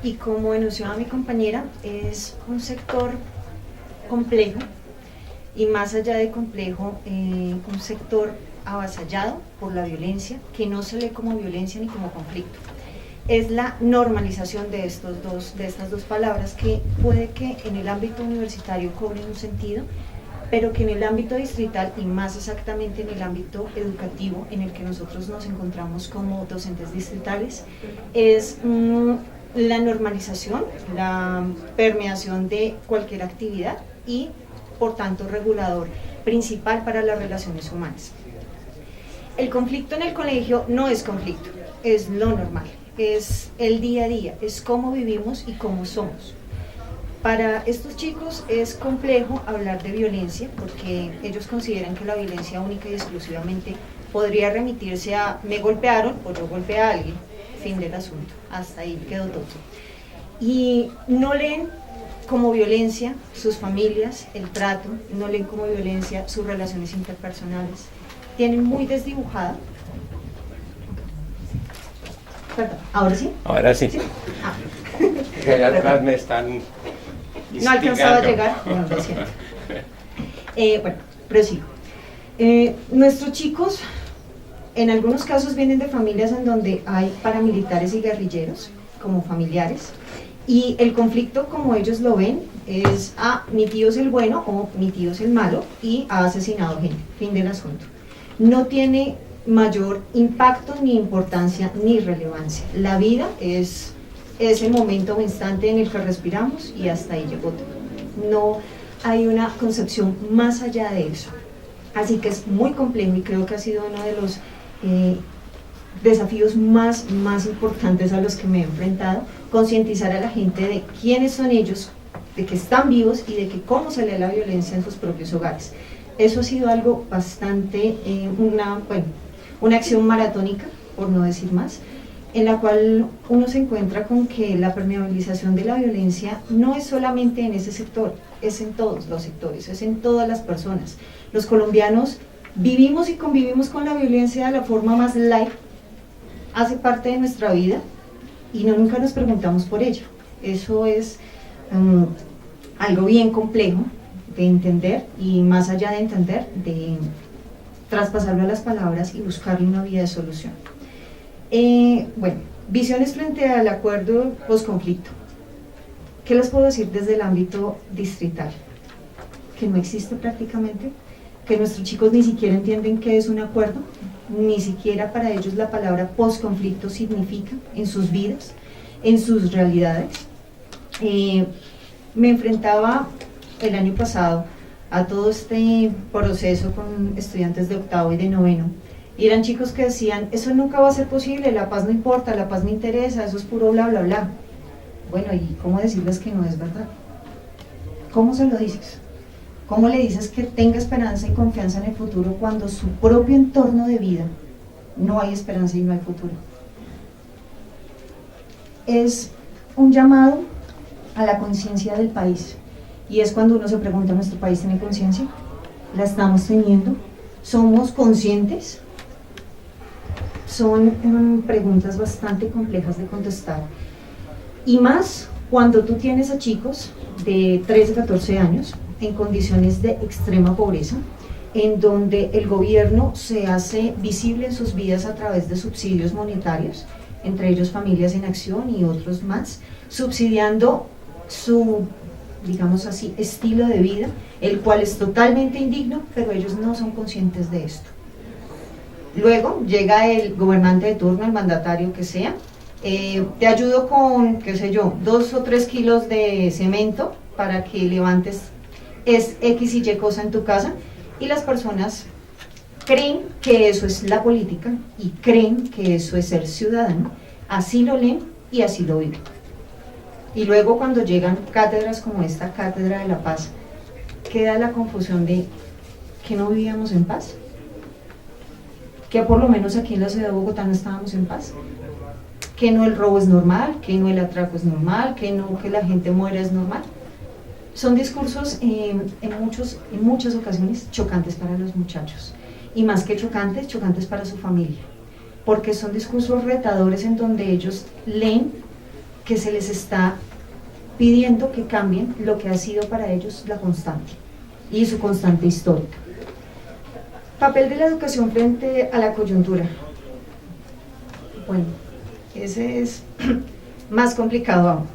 y como enunciaba mi compañera, es un sector complejo, y más allá de complejo, un sector avasallado por la violencia, que no se lee como violencia ni como conflicto. Es la normalización de estas dos palabras, que puede que en el ámbito universitario cobren un sentido, pero que en el ámbito distrital, y más exactamente en el ámbito educativo en el que nosotros nos encontramos como docentes distritales, es la normalización, la permeación de cualquier actividad y, por tanto, regulador principal para las relaciones humanas. El conflicto en el colegio no es conflicto, es lo normal, es el día a día, es cómo vivimos y cómo somos. Para estos chicos es complejo hablar de violencia, porque ellos consideran que la violencia única y exclusivamente podría remitirse a me golpearon o yo golpeé a alguien, fin del asunto, hasta ahí quedó todo. Y no leen como violencia sus familias, el trato, no leen como violencia sus relaciones interpersonales. Tienen muy desdibujada. Perdón, ¿ahora sí? Ahora sí. ¿Sí? Ah. Que allá atrás me están... No alcanzaba a llegar, bueno, lo siento. Bueno, prosigo. Nuestros chicos, en algunos casos, vienen de familias en donde hay paramilitares y guerrilleros como familiares, y el conflicto, como ellos lo ven, es mi tío es el bueno o mi tío es el malo y ha asesinado gente, fin del asunto. No tiene mayor impacto, ni importancia, ni relevancia. La vida es ese momento o instante en el que respiramos y hasta ahí llegó todo. No hay una concepción más allá de eso. Así que es muy complejo y creo que ha sido uno de los desafíos más importantes a los que me he enfrentado, concientizar a la gente de quiénes son ellos, de que están vivos y de que cómo se lee la violencia en sus propios hogares. Eso ha sido algo bastante, una acción maratónica, por no decir más, en la cual uno se encuentra con que la permeabilización de la violencia no es solamente en ese sector, es en todos los sectores, es en todas las personas. Los colombianos vivimos y convivimos con la violencia de la forma más light, hace parte de nuestra vida y nunca nos preguntamos por ello. Eso es algo bien complejo de entender y más allá de entender, de traspasarlo a las palabras y buscarle una vía de solución. Visiones frente al acuerdo post-conflicto. ¿Qué les puedo decir desde el ámbito distrital? Que no existe prácticamente, que nuestros chicos ni siquiera entienden qué es un acuerdo, ni siquiera para ellos la palabra post-conflicto significa en sus vidas, en sus realidades. Me enfrentaba el año pasado a todo este proceso con estudiantes de octavo y de noveno, y eran chicos que decían, eso nunca va a ser posible, la paz no importa, la paz no interesa, eso es puro bla bla bla. Bueno, ¿y cómo decirles que no es verdad? ¿Cómo se lo dices? ¿Cómo le dices que tenga esperanza y confianza en el futuro cuando su propio entorno de vida no hay esperanza y no hay futuro? Es un llamado a la conciencia del país, y es cuando uno se pregunta, ¿nuestro país tiene conciencia? ¿La estamos teniendo? ¿Somos conscientes? Son preguntas bastante complejas de contestar, y más cuando tú tienes a chicos de 13, 14 años en condiciones de extrema pobreza, en donde el gobierno se hace visible en sus vidas a través de subsidios monetarios, entre ellos Familias en Acción y otros más, subsidiando su, digamos así, estilo de vida, el cual es totalmente indigno, pero ellos no son conscientes de esto. Luego llega el gobernante de turno, el mandatario que sea, te ayudo con, qué sé yo, 2 o 3 kilos de cemento para que levantes X y Y cosa en tu casa, y las personas creen que eso es la política y creen que eso es ser ciudadano, así lo leen y así lo viven. Y luego cuando llegan cátedras como esta, Cátedra de la Paz, queda la confusión de que no vivíamos en paz, que por lo menos aquí en la ciudad de Bogotá no estábamos en paz, que no el robo es normal, que no el atraco es normal, que no que la gente muera es normal. Son discursos en muchas ocasiones chocantes para los muchachos, y más que chocantes, chocantes para su familia, porque son discursos retadores en donde ellos leen que se les está pidiendo que cambien lo que ha sido para ellos la constante y su constante histórica. Papel de la educación frente a la coyuntura. Bueno, ese es más complicado aún.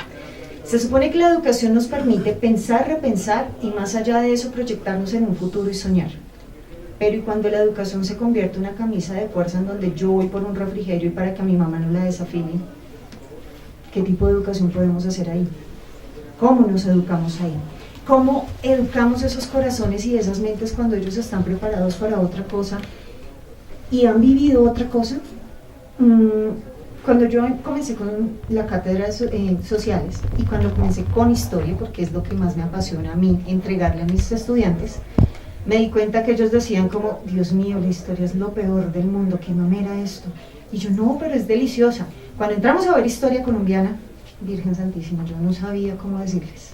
Se supone que la educación nos permite pensar, repensar y más allá de eso proyectarnos en un futuro y soñar. Pero ¿y cuando la educación se convierte en una camisa de fuerza en donde yo voy por un refrigerio y para que a mi mamá no la desafíe? ¿Qué tipo de educación podemos hacer ahí? ¿Cómo nos educamos ahí? ¿Cómo educamos esos corazones y esas mentes cuando ellos están preparados para otra cosa y han vivido otra cosa? Cuando yo comencé con la cátedra de sociales y cuando comencé con historia, porque es lo que más me apasiona a mí entregarle a mis estudiantes, me di cuenta que ellos decían como, Dios mío, la historia es lo peor del mundo, qué mamera esto. Y yo, no, pero es deliciosa. Cuando entramos a ver historia colombiana, Virgen Santísima, yo no sabía cómo decirles.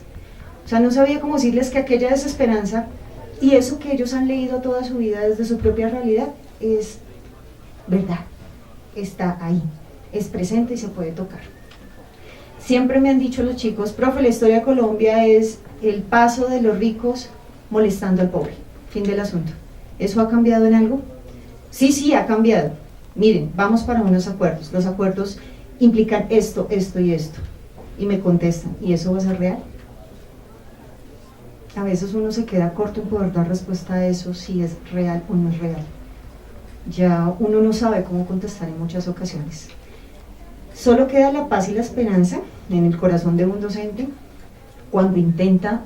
O sea, no sabía cómo decirles que aquella desesperanza y eso que ellos han leído toda su vida desde su propia realidad es verdad, está ahí, es presente y se puede tocar. Siempre me han dicho los chicos, profe, la historia de Colombia es el paso de los ricos molestando al pobre, fin del asunto. ¿Eso ha cambiado en algo? Sí, ha cambiado. Miren, vamos para unos acuerdos. Los acuerdos implican esto, esto y esto. Y me contestan, ¿y eso va a ser real? A veces uno se queda corto en poder dar respuesta a eso, si es real o no es real. Ya uno no sabe cómo contestar en muchas ocasiones. Solo queda la paz y la esperanza en el corazón de un docente cuando intenta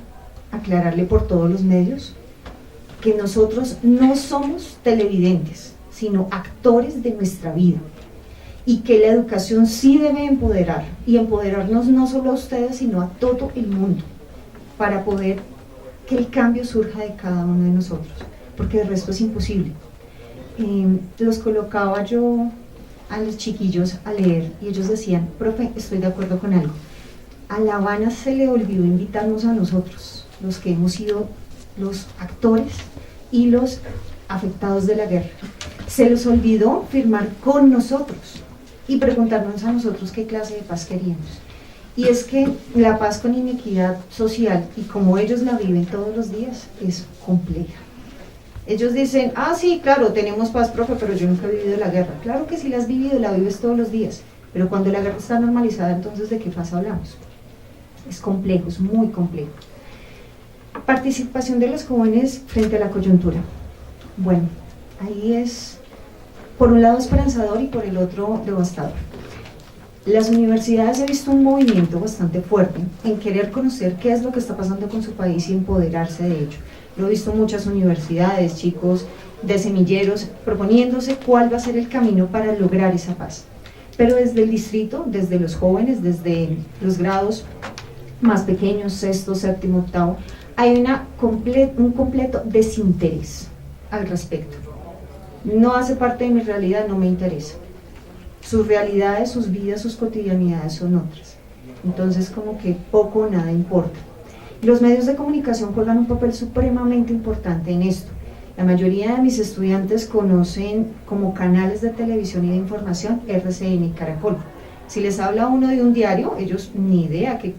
aclararle por todos los medios que nosotros no somos televidentes, sino actores de nuestra vida, y que la educación sí debe empoderar, y empoderarnos no solo a ustedes, sino a todo el mundo, para poder que el cambio surja de cada uno de nosotros, porque de resto es imposible. Los colocaba yo a los chiquillos a leer, y ellos decían: profe, estoy de acuerdo con algo, a La Habana se le olvidó invitarnos a nosotros, los que hemos sido los actores y los afectados de la guerra. Se les olvidó firmar con nosotros y preguntarnos a nosotros qué clase de paz queríamos. Y es que la paz con inequidad social, y como ellos la viven todos los días, es compleja. Ellos dicen: ah, sí, claro, tenemos paz, profe, pero yo nunca he vivido la guerra. Claro que sí la has vivido, la vives todos los días, pero cuando la guerra está normalizada, entonces ¿de qué paz hablamos? Es complejo, es muy complejo. Participación de los jóvenes frente a la coyuntura. Bueno, ahí es, por un lado, esperanzador y por el otro, devastador. Las universidades he visto un movimiento bastante fuerte en querer conocer qué es lo que está pasando con su país y empoderarse de ello. Lo he visto en muchas universidades, chicos de semilleros proponiéndose cuál va a ser el camino para lograr esa paz. Pero desde el distrito, desde los jóvenes, desde los grados más pequeños, sexto, séptimo, octavo, hay un completo desinterés al respecto. No hace parte de mi realidad, no me interesa. Sus realidades, sus vidas, sus cotidianidades son otras. Entonces, como que poco o nada importa. Los medios de comunicación juegan un papel supremamente importante en esto. La mayoría de mis estudiantes conocen como canales de televisión y de información RCN y Caracol. Si les habla uno de un diario, ellos ni idea qué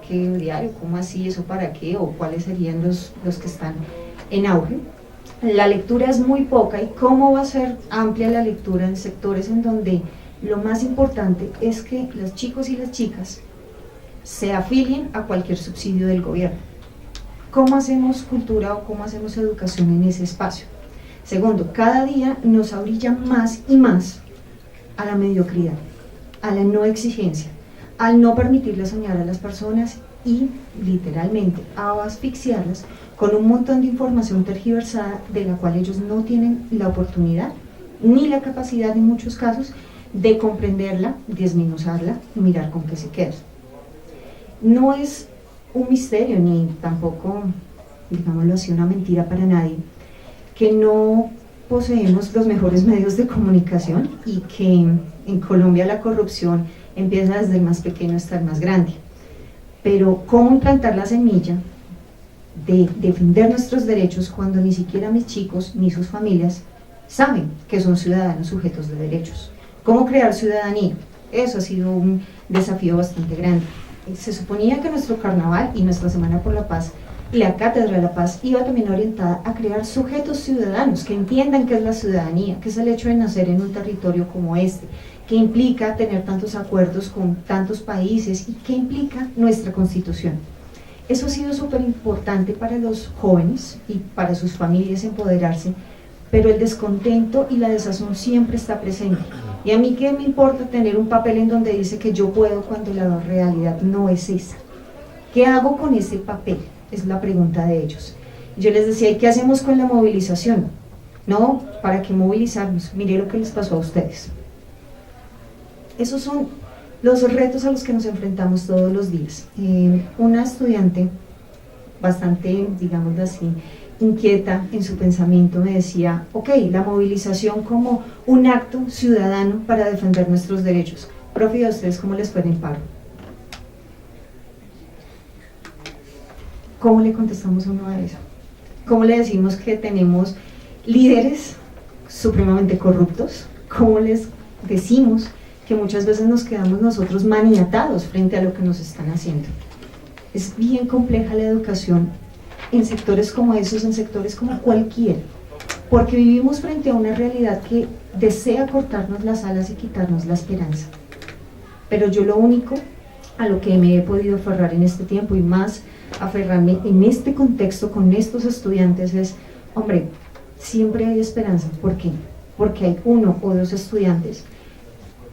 diario, cómo así, eso para qué, o cuáles serían los que están en auge. La lectura es muy poca, y cómo va a ser amplia la lectura en sectores en donde lo más importante es que los chicos y las chicas se afilien a cualquier subsidio del gobierno. ¿Cómo hacemos cultura o cómo hacemos educación en ese espacio? Segundo, cada día nos orilla más y más a la mediocridad, a la no exigencia, al no permitirle soñar a las personas y literalmente a asfixiarlas con un montón de información tergiversada de la cual ellos no tienen la oportunidad ni la capacidad en muchos casos de comprenderla, desmenuzarla y mirar con qué se queda. No es un misterio ni tampoco, digámoslo así, una mentira para nadie, que no poseemos los mejores medios de comunicación y que en Colombia la corrupción empieza desde el más pequeño hasta el más grande. Pero ¿cómo implantar la semilla de defender nuestros derechos cuando ni siquiera mis chicos ni sus familias saben que son ciudadanos sujetos de derechos? ¿Cómo crear ciudadanía? Eso ha sido un desafío bastante grande. Se suponía que nuestro carnaval y nuestra Semana por la Paz y la Cátedra de la Paz iba también orientada a crear sujetos ciudadanos que entiendan qué es la ciudadanía, qué es el hecho de nacer en un territorio como este, qué implica tener tantos acuerdos con tantos países y qué implica nuestra Constitución. Eso ha sido súper importante para los jóvenes y para sus familias empoderarse, pero el descontento y la desazón siempre está presente. Y a mí qué me importa tener un papel en donde dice que yo puedo cuando la realidad no es esa. ¿Qué hago con ese papel? Es la pregunta de ellos. Yo les decía: ¿y qué hacemos con la movilización? No, ¿para qué movilizarnos? Mire lo que les pasó a ustedes. Esos son los retos a los que nos enfrentamos todos los días. Una estudiante bastante, digámoslo así, inquieta en su pensamiento me decía: ok, la movilización como un acto ciudadano para defender nuestros derechos. Profe, ¿a ustedes cómo les fue en el paro? ¿Cómo le contestamos uno a eso? ¿Cómo le decimos que tenemos líderes supremamente corruptos? ¿Cómo les decimos que muchas veces nos quedamos nosotros maniatados frente a lo que nos están haciendo? Es bien compleja la educación en sectores como esos, en sectores como cualquiera, porque vivimos frente a una realidad que desea cortarnos las alas y quitarnos la esperanza. Pero yo lo único a lo que me he podido aferrar en este tiempo, y más aferrarme en este contexto con estos estudiantes, es: hombre, siempre hay esperanza. ¿Por qué? Porque hay uno o dos estudiantes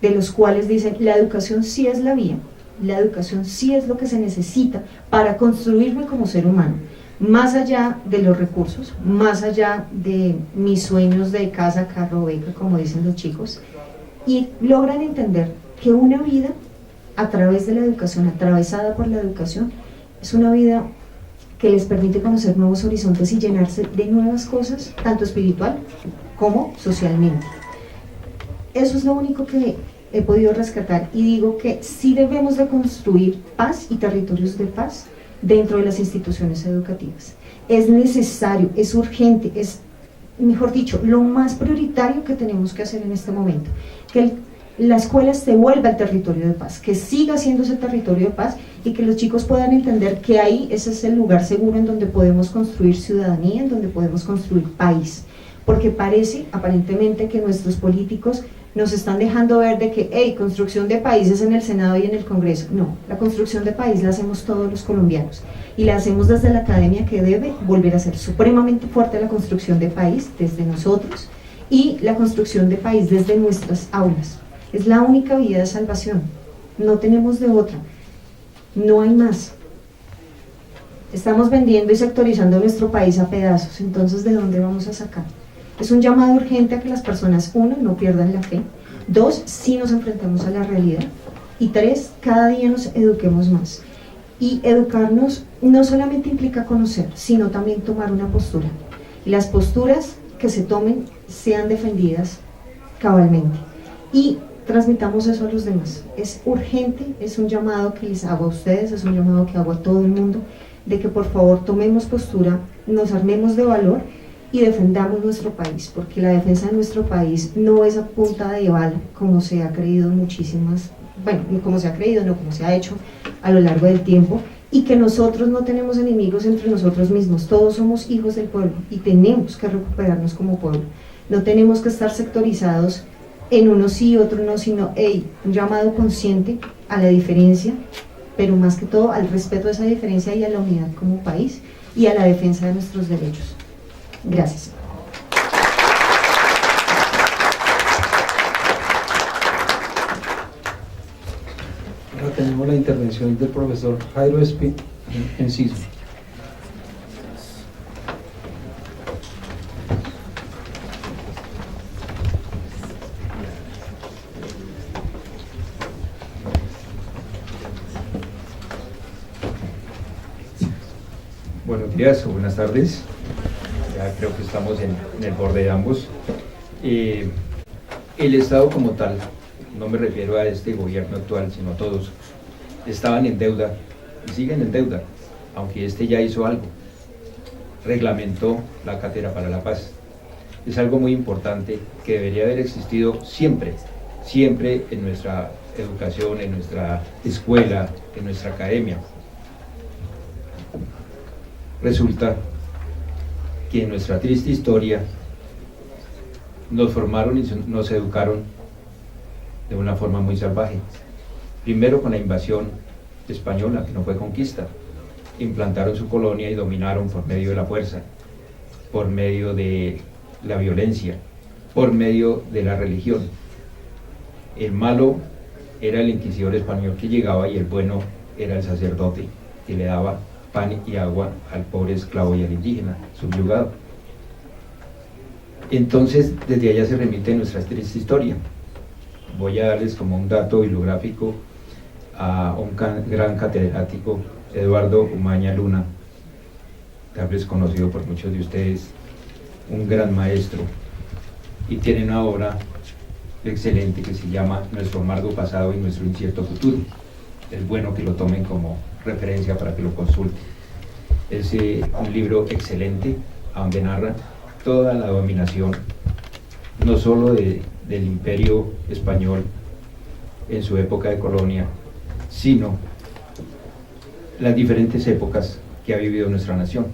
de los cuales dicen: la educación sí es la vía, la educación sí es lo que se necesita para construirme como ser humano. más allá de los recursos, más allá de mis sueños de casa, carro, beca, como dicen los chicos, y logran entender que una vida a través de la educación, atravesada por la educación, es una vida que les permite conocer nuevos horizontes y llenarse de nuevas cosas, tanto espiritual como socialmente. Eso es lo único que he podido rescatar, y digo que sí debemos de construir paz y territorios de paz dentro de las instituciones educativas. Es necesario, es urgente, es, mejor dicho, lo más prioritario que tenemos que hacer en este momento, que la escuela se vuelva el territorio de paz, que siga siendo ese territorio de paz, y que los chicos puedan entender que ahí ese es el lugar seguro en donde podemos construir ciudadanía, en donde podemos construir país, porque parece aparentemente que nuestros políticos nos están dejando ver de que, hey, construcción de países en el Senado y en el Congreso. No, la construcción de país la hacemos todos los colombianos, y la hacemos desde la academia, que debe volver a ser supremamente fuerte la construcción de país desde nosotros, y la construcción de país desde nuestras aulas. Es la única vía de salvación, no tenemos de otra, no hay más. Estamos vendiendo y sectorizando nuestro país a pedazos, entonces ¿de dónde vamos a sacar? Es un llamado urgente a que las personas, 1, no pierdan la fe, 2, sí nos enfrentemos a la realidad, y 3, cada día nos eduquemos más. Y educarnos no solamente implica conocer, sino también tomar una postura, y las posturas que se tomen sean defendidas cabalmente, y transmitamos eso a los demás. Es urgente, es un llamado que les hago a ustedes, es un llamado que hago a todo el mundo, de que por favor tomemos postura, nos armemos de valor y defendamos nuestro país, porque la defensa de nuestro país no es a punta de bala, como se ha creído muchísimas, bueno, como se ha creído, no, como se ha hecho a lo largo del tiempo, y que nosotros no tenemos enemigos entre nosotros mismos, todos somos hijos del pueblo, y tenemos que recuperarnos como pueblo, no tenemos que estar sectorizados en unos sí y otros no, sino, hey, un llamado consciente a la diferencia, pero más que todo al respeto de esa diferencia y a la unidad como país, y a la defensa de nuestros derechos. Gracias. Ahora tenemos la intervención del profesor Jairo Enciso. Buenos días o buenas tardes. Ya creo que estamos en el borde de ambos. El Estado como tal, no me refiero a este gobierno actual, sino a todos, estaban en deuda y siguen en deuda, aunque este ya hizo algo. Reglamentó la Cátedra para la Paz. Es algo muy importante que debería haber existido siempre, siempre en nuestra educación, en nuestra escuela, en nuestra academia. Resulta que en nuestra triste historia nos formaron y nos educaron de una forma muy salvaje. Primero con la invasión española, que no fue conquista. Implantaron su colonia y dominaron por medio de la fuerza, por medio de la violencia, por medio de la religión. El malo era el inquisidor español que llegaba, y el bueno era el sacerdote que le daba pan y agua al pobre esclavo y al indígena subyugado. Entonces, desde allá se remite nuestra triste historia. Voy a darles como un dato bibliográfico a un gran catedrático, Eduardo Umaña Luna, tal vez conocido por muchos de ustedes, un gran maestro, y tiene una obra excelente que se llama Nuestro amargo pasado y nuestro incierto futuro. Es bueno que lo tomen como referencia para que lo consulten. Es un libro excelente, donde narra toda la dominación, no solo del imperio español en su época de colonia, sino las diferentes épocas que ha vivido nuestra nación.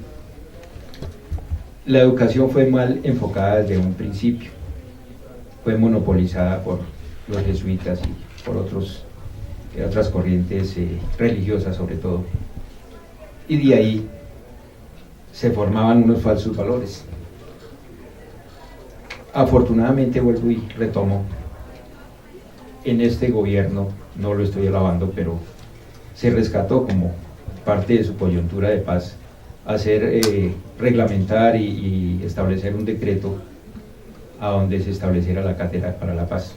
La educación fue mal enfocada desde un principio, fue monopolizada por los jesuitas y por otras corrientes religiosas sobre todo, y de ahí se formaban unos falsos valores. Afortunadamente, vuelvo y retomo, en este gobierno, no lo estoy alabando, pero se rescató como parte de su coyuntura de paz hacer, reglamentar y establecer un decreto a donde se estableciera la Cátedra para la Paz.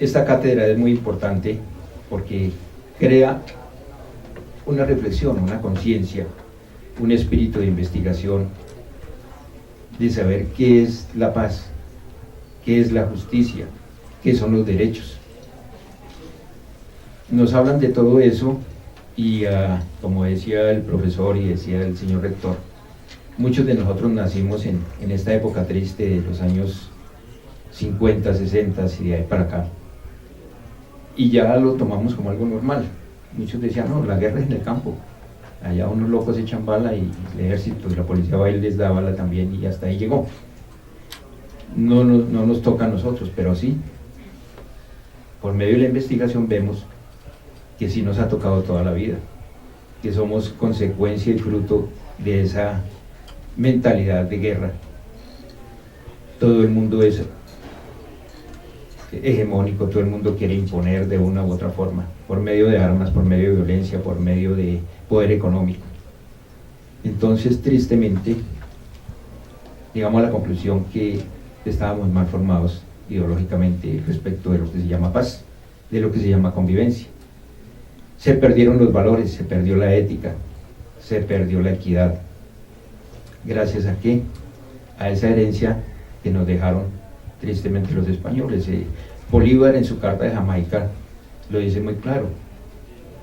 Esta cátedra es muy importante porque crea una reflexión, una conciencia, un espíritu de investigación, de saber qué es la paz, qué es la justicia, qué son los derechos. Nos hablan de todo eso y como decía el profesor y decía el señor rector, muchos de nosotros nacimos en esta época triste de los años 50, 60 y de ahí para acá, y ya lo tomamos como algo normal. Muchos decían, no, la guerra es en el campo, allá unos locos echan bala y el ejército y la policía va y les da bala también, y hasta ahí llegó. No nos toca a nosotros, pero sí, por medio de la investigación vemos que sí nos ha tocado toda la vida, que somos consecuencia y fruto de esa mentalidad de guerra. Todo el mundo es hegemónico, todo el mundo quiere imponer de una u otra forma, por medio de armas, por medio de violencia, por medio de poder económico. Entonces, tristemente, llegamos a la conclusión que estábamos mal formados ideológicamente respecto de lo que se llama paz, de lo que se llama convivencia. Se perdieron los valores, se perdió la ética, se perdió la equidad. ¿Gracias a qué? A esa herencia que nos dejaron tristemente los españoles. Bolívar en su carta de Jamaica lo dice muy claro: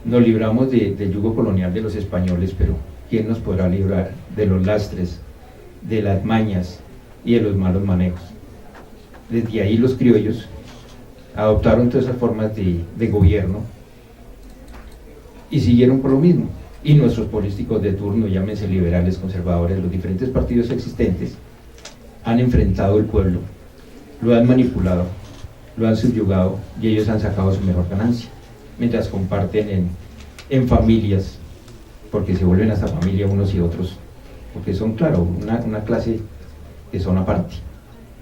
nos libramos del yugo colonial de los españoles, pero ¿quién nos podrá librar de los lastres, de las mañas y de los malos manejos? Desde ahí los criollos adoptaron todas esas formas de gobierno y siguieron por lo mismo. Y nuestros políticos de turno, llámense liberales, conservadores, los diferentes partidos existentes, han enfrentado al pueblo, lo han manipulado, lo han subyugado y ellos han sacado su mejor ganancia, mientras comparten en familias, porque se vuelven hasta familia unos y otros, porque son, claro, una clase que son aparte,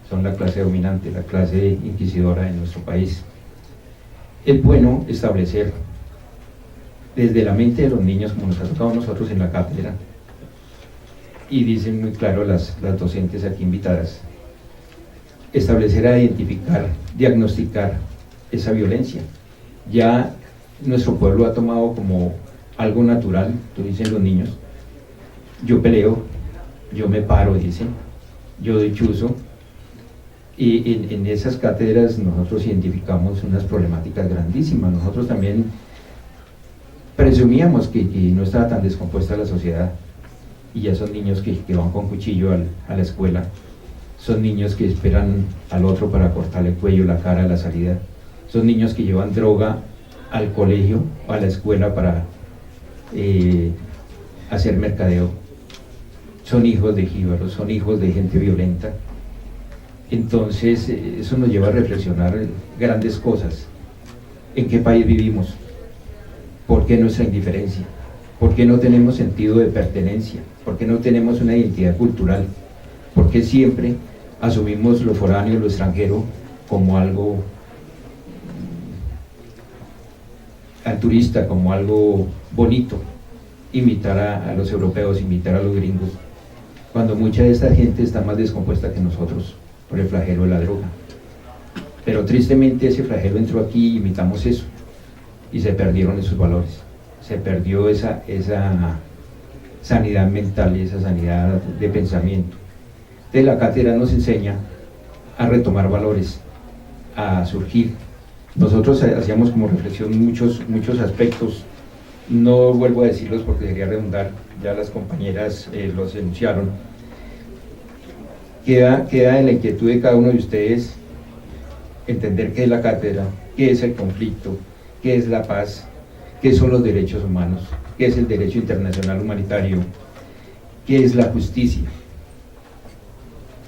son la clase dominante, la clase inquisidora de nuestro país. Es bueno establecer desde la mente de los niños, como nos ha tocado a nosotros en la cátedra, y dicen muy claro las docentes aquí invitadas, establecer, a identificar, diagnosticar esa violencia. Ya nuestro pueblo ha tomado como algo natural, dicen los niños, yo peleo, yo me paro, dicen, yo doy chuzo, y en esas cátedras nosotros identificamos unas problemáticas grandísimas. Nosotros también presumíamos que no estaba tan descompuesta la sociedad, y ya son niños que van con cuchillo a la escuela, son niños que esperan al otro para cortarle el cuello, la cara a la salida, son niños que llevan droga al colegio, a la escuela para hacer mercadeo, son hijos de jíbaros, son hijos de gente violenta. Entonces eso nos lleva a reflexionar grandes cosas. ¿En qué país vivimos? ¿Por qué nuestra indiferencia? ¿Por qué no tenemos sentido de pertenencia? ¿Por qué no tenemos una identidad cultural? ¿Por qué siempre asumimos lo foráneo, lo extranjero, como algo al turista, como algo bonito? Imitar a los europeos, imitar a los gringos, cuando mucha de esta gente está más descompuesta que nosotros por el flagelo de la droga. Pero tristemente ese flagelo entró aquí y imitamos eso, y se perdieron esos valores, se perdió esa sanidad mental y esa sanidad de pensamiento. Entonces la cátedra nos enseña a retomar valores, a surgir. Nosotros hacíamos como reflexión muchos aspectos, no vuelvo a decirlos porque sería redundar, ya las compañeras los enunciaron. Queda en la inquietud de cada uno de ustedes entender qué es la cátedra, qué es el conflicto, qué es la paz, qué son los derechos humanos, qué es el derecho internacional humanitario, qué es la justicia.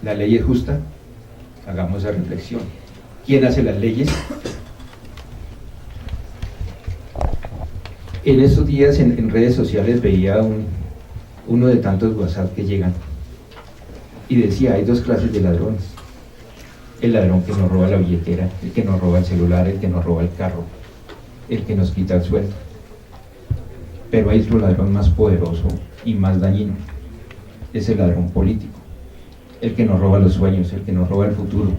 ¿La ley es justa? Hagamos esa reflexión. ¿Quién hace las leyes? En estos días en redes sociales veía uno de tantos WhatsApp que llegan y decía, hay dos clases de ladrones: el ladrón que nos roba la billetera, el que nos roba el celular, el que nos roba el carro, el que nos quita el sueldo. pero hay otro ladrón más poderoso y más dañino, es el ladrón político, el que nos roba los sueños, el que nos roba el futuro,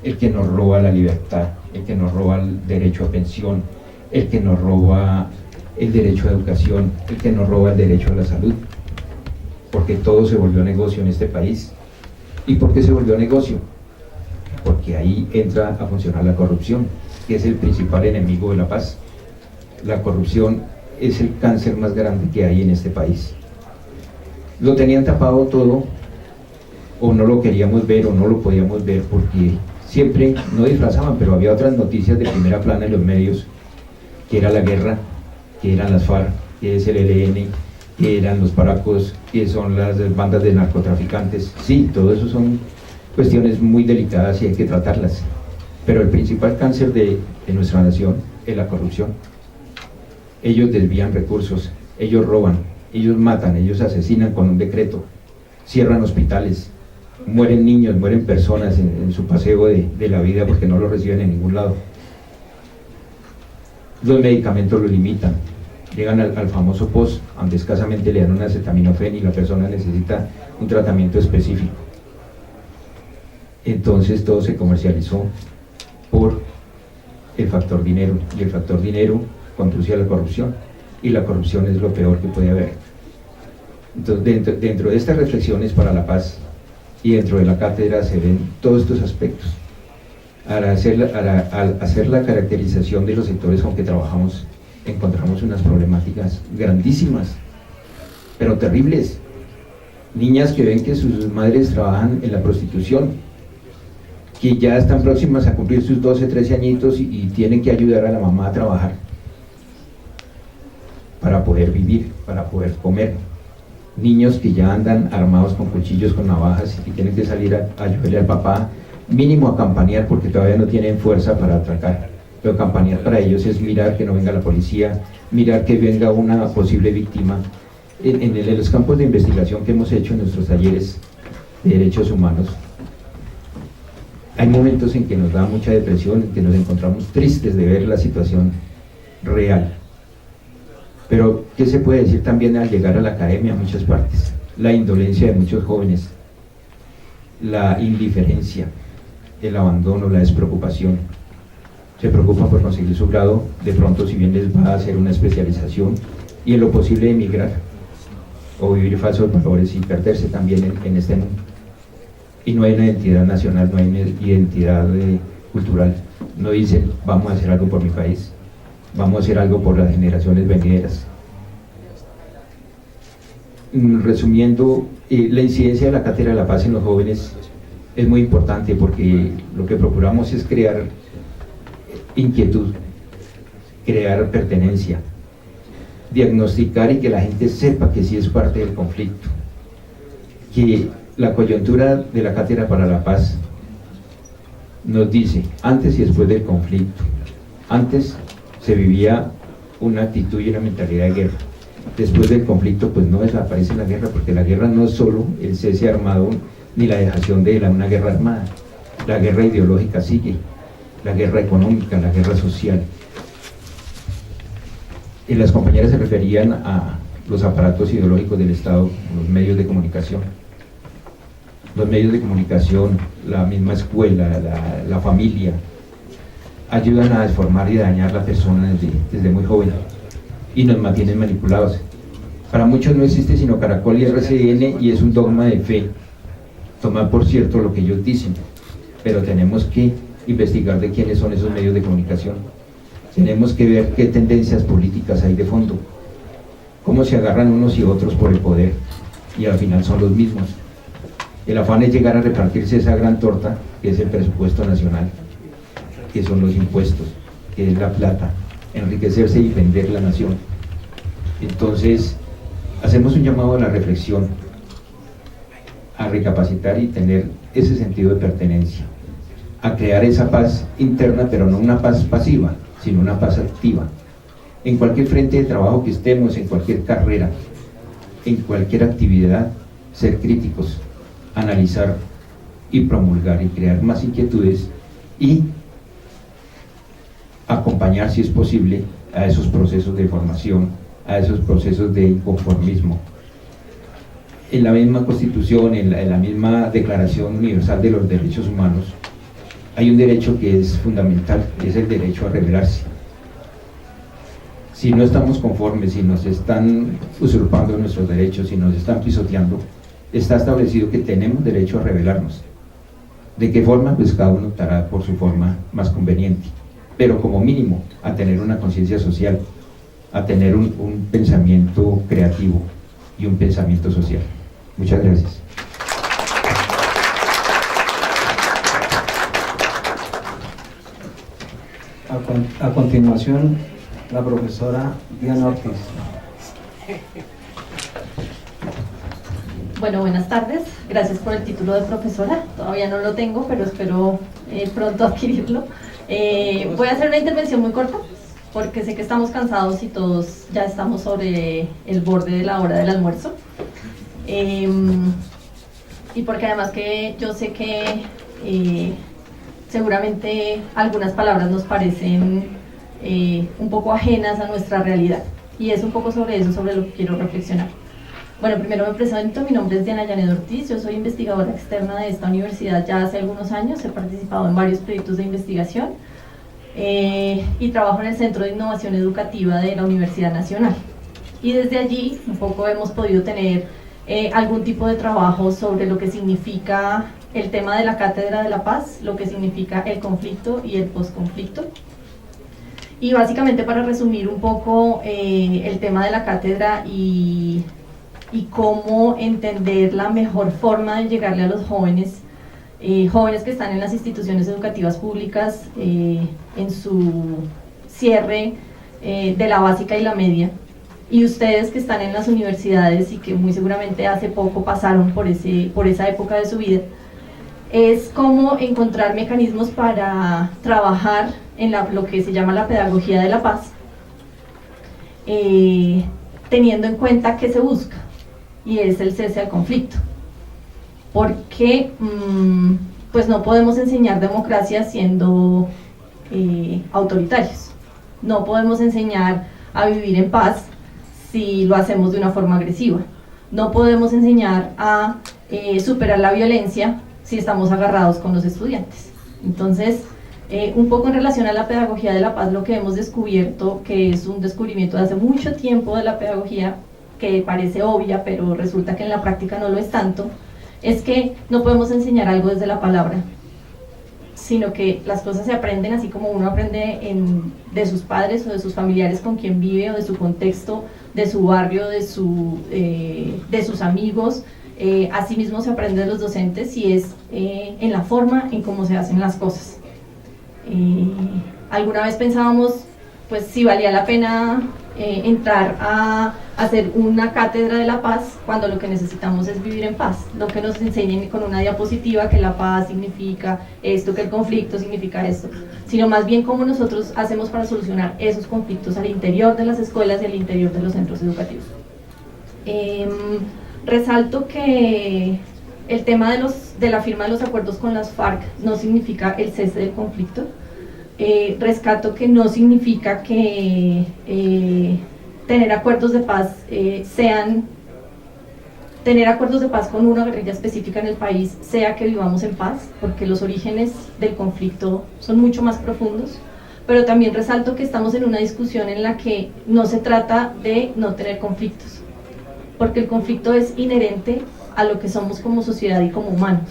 el que nos roba la libertad, el que nos roba el derecho a pensión, el que nos roba el derecho a educación, el que nos roba el derecho a la salud, porque todo se volvió negocio en este país. ¿Y por qué se volvió negocio? Porque ahí entra a funcionar la corrupción, que es el principal enemigo de la paz. La corrupción es el cáncer más grande que hay en este país. Lo tenían tapado todo, o no lo queríamos ver, o no lo podíamos ver, porque siempre no disfrazaban, pero había otras noticias de primera plana en los medios, que era la guerra, que eran las FARC, que es el ELN, que eran los paracos, que son las bandas de narcotraficantes. Sí, todo eso son cuestiones muy delicadas y hay que tratarlas, pero el principal cáncer de nuestra nación es la corrupción. Ellos desvían recursos, ellos roban, ellos matan, ellos asesinan con un decreto, cierran hospitales, mueren niños, mueren personas en su paseo de la vida porque no lo reciben en ningún lado. Los medicamentos lo limitan, llegan al famoso POS, donde escasamente le dan una acetaminofén y la persona necesita un tratamiento específico. Entonces todo se comercializó por el factor dinero, y el factor dinero conduce a la corrupción, y la corrupción es lo peor que puede haber. Entonces dentro de estas reflexiones para la paz y dentro de la cátedra se ven todos estos aspectos. Al hacer la caracterización de los sectores con que trabajamos, encontramos unas problemáticas grandísimas, pero terribles. Niñas que ven que sus madres trabajan en la prostitución, que ya están próximas a cumplir sus 12, 13 añitos y tienen que ayudar a la mamá a trabajar para poder vivir, para poder comer. Niños que ya andan armados con cuchillos, con navajas y que tienen que salir a ayudarle al papá, mínimo a campanear porque todavía no tienen fuerza para atracar. Pero campanear para ellos es mirar que no venga la policía, mirar que venga una posible víctima. En los campos de investigación que hemos hecho en nuestros talleres de derechos humanos, hay momentos en que nos da mucha depresión, en que nos encontramos tristes de ver la situación real. Pero, ¿qué se puede decir también al llegar a la academia? A muchas partes, la indolencia de muchos jóvenes, la indiferencia, el abandono, la despreocupación. Se preocupan por conseguir su grado, de pronto si bien les va a hacer una especialización, y en lo posible emigrar, o vivir falsos valores y perderse también en este mundo. Y no hay una identidad nacional, no hay una identidad cultural. No dicen, vamos a hacer algo por mi país, vamos a hacer algo por las generaciones venideras. Resumiendo, la incidencia de la Cátedra de la Paz en los jóvenes es muy importante porque lo que procuramos es crear inquietud, crear pertenencia, diagnosticar y que la gente sepa que sí es parte del conflicto, que la coyuntura de la Cátedra para la Paz nos dice antes y después del conflicto. Antes se vivía una actitud y una mentalidad de guerra. Después del conflicto pues no desaparece la guerra, porque la guerra no es solo el cese armado ni la dejación de una guerra armada. La guerra ideológica sigue, la guerra económica, la guerra social. Y las compañeras se referían a los aparatos ideológicos del Estado, los medios de comunicación. Los medios de comunicación, la misma escuela, la familia, ayudan a deformar y dañar a la persona desde muy joven y nos mantienen manipulados. Para muchos no existe sino Caracol y RCN y es un dogma de fe, tomar por cierto lo que ellos dicen, pero tenemos que investigar de quiénes son esos medios de comunicación, tenemos que ver qué tendencias políticas hay de fondo, cómo se agarran unos y otros por el poder y al final son los mismos. El afán es llegar a repartirse esa gran torta que es el presupuesto nacional, que son los impuestos, que es la plata, enriquecerse y vender la nación. Entonces hacemos un llamado a la reflexión, a recapacitar y tener ese sentido de pertenencia, a crear esa paz interna, pero no una paz pasiva, sino una paz activa. En cualquier frente de trabajo que estemos, en cualquier carrera, en cualquier actividad, ser críticos, analizar y promulgar y crear más inquietudes y acompañar, si es posible, a esos procesos de formación, a esos procesos de inconformismo. En la misma Constitución, en la misma Declaración Universal de los Derechos Humanos, hay un derecho que es fundamental, y es el derecho a rebelarse. Si no estamos conformes, si nos están usurpando nuestros derechos, si nos están pisoteando, está establecido que tenemos derecho a rebelarnos. ¿De qué forma? Pues cada uno optará por su forma más conveniente, pero como mínimo a tener una conciencia social, a tener un pensamiento creativo y un pensamiento social. Muchas gracias. A continuación, la profesora Diana Ortiz. Bueno, buenas tardes. Gracias por el título de profesora. Todavía no lo tengo, pero espero pronto adquirirlo. Voy a hacer una intervención muy corta, porque sé que estamos cansados y todos ya estamos sobre el borde de la hora del almuerzo. Y porque además que yo sé que seguramente algunas palabras nos parecen un poco ajenas a nuestra realidad. Y es un poco sobre eso, sobre lo que quiero reflexionar. Bueno, primero me presento, mi nombre es Diana Llanedo Ortiz, yo soy investigadora externa de esta universidad ya hace algunos años, he participado en varios proyectos de investigación y trabajo en el Centro de Innovación Educativa de la Universidad Nacional. Y desde allí un poco hemos podido tener algún tipo de trabajo sobre lo que significa el tema de la Cátedra de la Paz, lo que significa el conflicto y el posconflicto. Y básicamente, para resumir un poco el tema de la cátedra y cómo entender la mejor forma de llegarle a los jóvenes, jóvenes que están en las instituciones educativas públicas en su cierre de la básica y la media, y ustedes que están en las universidades y que muy seguramente hace poco pasaron por esa época de su vida, es cómo encontrar mecanismos para trabajar en lo que se llama la pedagogía de la paz, teniendo en cuenta qué se busca, y es el cese al conflicto. Porque pues no podemos enseñar democracia siendo autoritarios, no podemos enseñar a vivir en paz si lo hacemos de una forma agresiva, no podemos enseñar a superar la violencia si estamos agarrados con los estudiantes. Entonces, un poco en relación a la pedagogía de la paz, lo que hemos descubierto, que es un descubrimiento de hace mucho tiempo de la pedagogía, que parece obvia, pero resulta que en la práctica no lo es tanto, es que no podemos enseñar algo desde la palabra, sino que las cosas se aprenden así como uno aprende de sus padres o de sus familiares con quien vive, o de su contexto, de su barrio, de sus amigos. Así mismo se aprende de los docentes, y es en la forma en cómo se hacen las cosas. Alguna vez pensábamos pues si valía la pena entrar a hacer una cátedra de la paz, cuando lo que necesitamos es vivir en paz, no que nos enseñen con una diapositiva que la paz significa esto, que el conflicto significa esto, sino más bien cómo nosotros hacemos para solucionar esos conflictos al interior de las escuelas y al interior de los centros educativos. Resalto que el tema de la firma de los acuerdos con las FARC no significa el cese del conflicto. Rescato que no significa que tener acuerdos de paz tener acuerdos de paz con una guerrilla específica en el país sea que vivamos en paz, porque los orígenes del conflicto son mucho más profundos. Pero también resalto que estamos en una discusión en la que no se trata de no tener conflictos, porque el conflicto es inherente a lo que somos como sociedad y como humanos.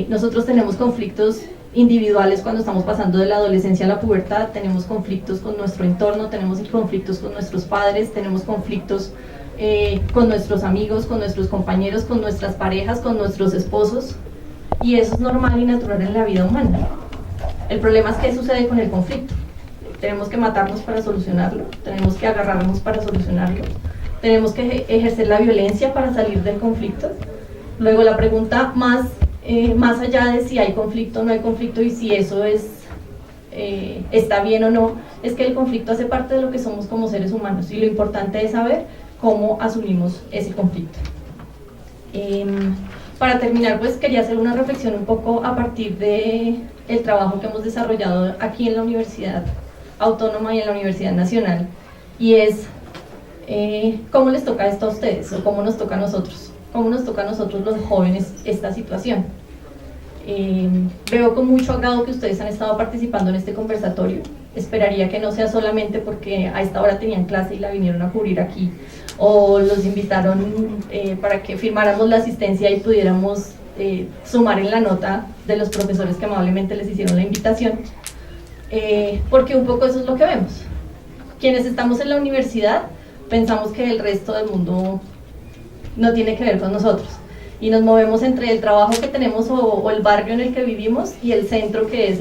Nosotros tenemos conflictos individuales cuando estamos pasando de la adolescencia a la pubertad, tenemos conflictos con nuestro entorno, tenemos conflictos con nuestros padres, tenemos conflictos con nuestros amigos, con nuestros compañeros, con nuestras parejas, con nuestros esposos, y eso es normal y natural en la vida humana. El problema es qué sucede con el conflicto. Tenemos que matarnos para solucionarlo, tenemos que agarrarnos para solucionarlo, tenemos que ejercer la violencia para salir del conflicto. Luego la pregunta más allá de si hay conflicto o no hay conflicto, y si eso está bien o no, es que el conflicto hace parte de lo que somos como seres humanos, y lo importante es saber cómo asumimos ese conflicto. Para terminar, pues quería hacer una reflexión un poco a partir del trabajo que hemos desarrollado aquí en la Universidad Autónoma y en la Universidad Nacional, y es ¿Cómo les toca esto a ustedes o cómo nos toca a nosotros? ¿Cómo nos toca a nosotros los jóvenes esta situación? Veo con mucho agrado que ustedes han estado participando en este conversatorio. Esperaría que no sea solamente porque a esta hora tenían clase y la vinieron a cubrir aquí, o los invitaron para que firmáramos la asistencia y pudiéramos sumar en la nota de los profesores que amablemente les hicieron la invitación, porque un poco eso es lo que vemos. Quienes estamos en la universidad pensamos que el resto del mundo no tiene que ver con nosotros, y nos movemos entre el trabajo que tenemos o el barrio en el que vivimos y el centro, que es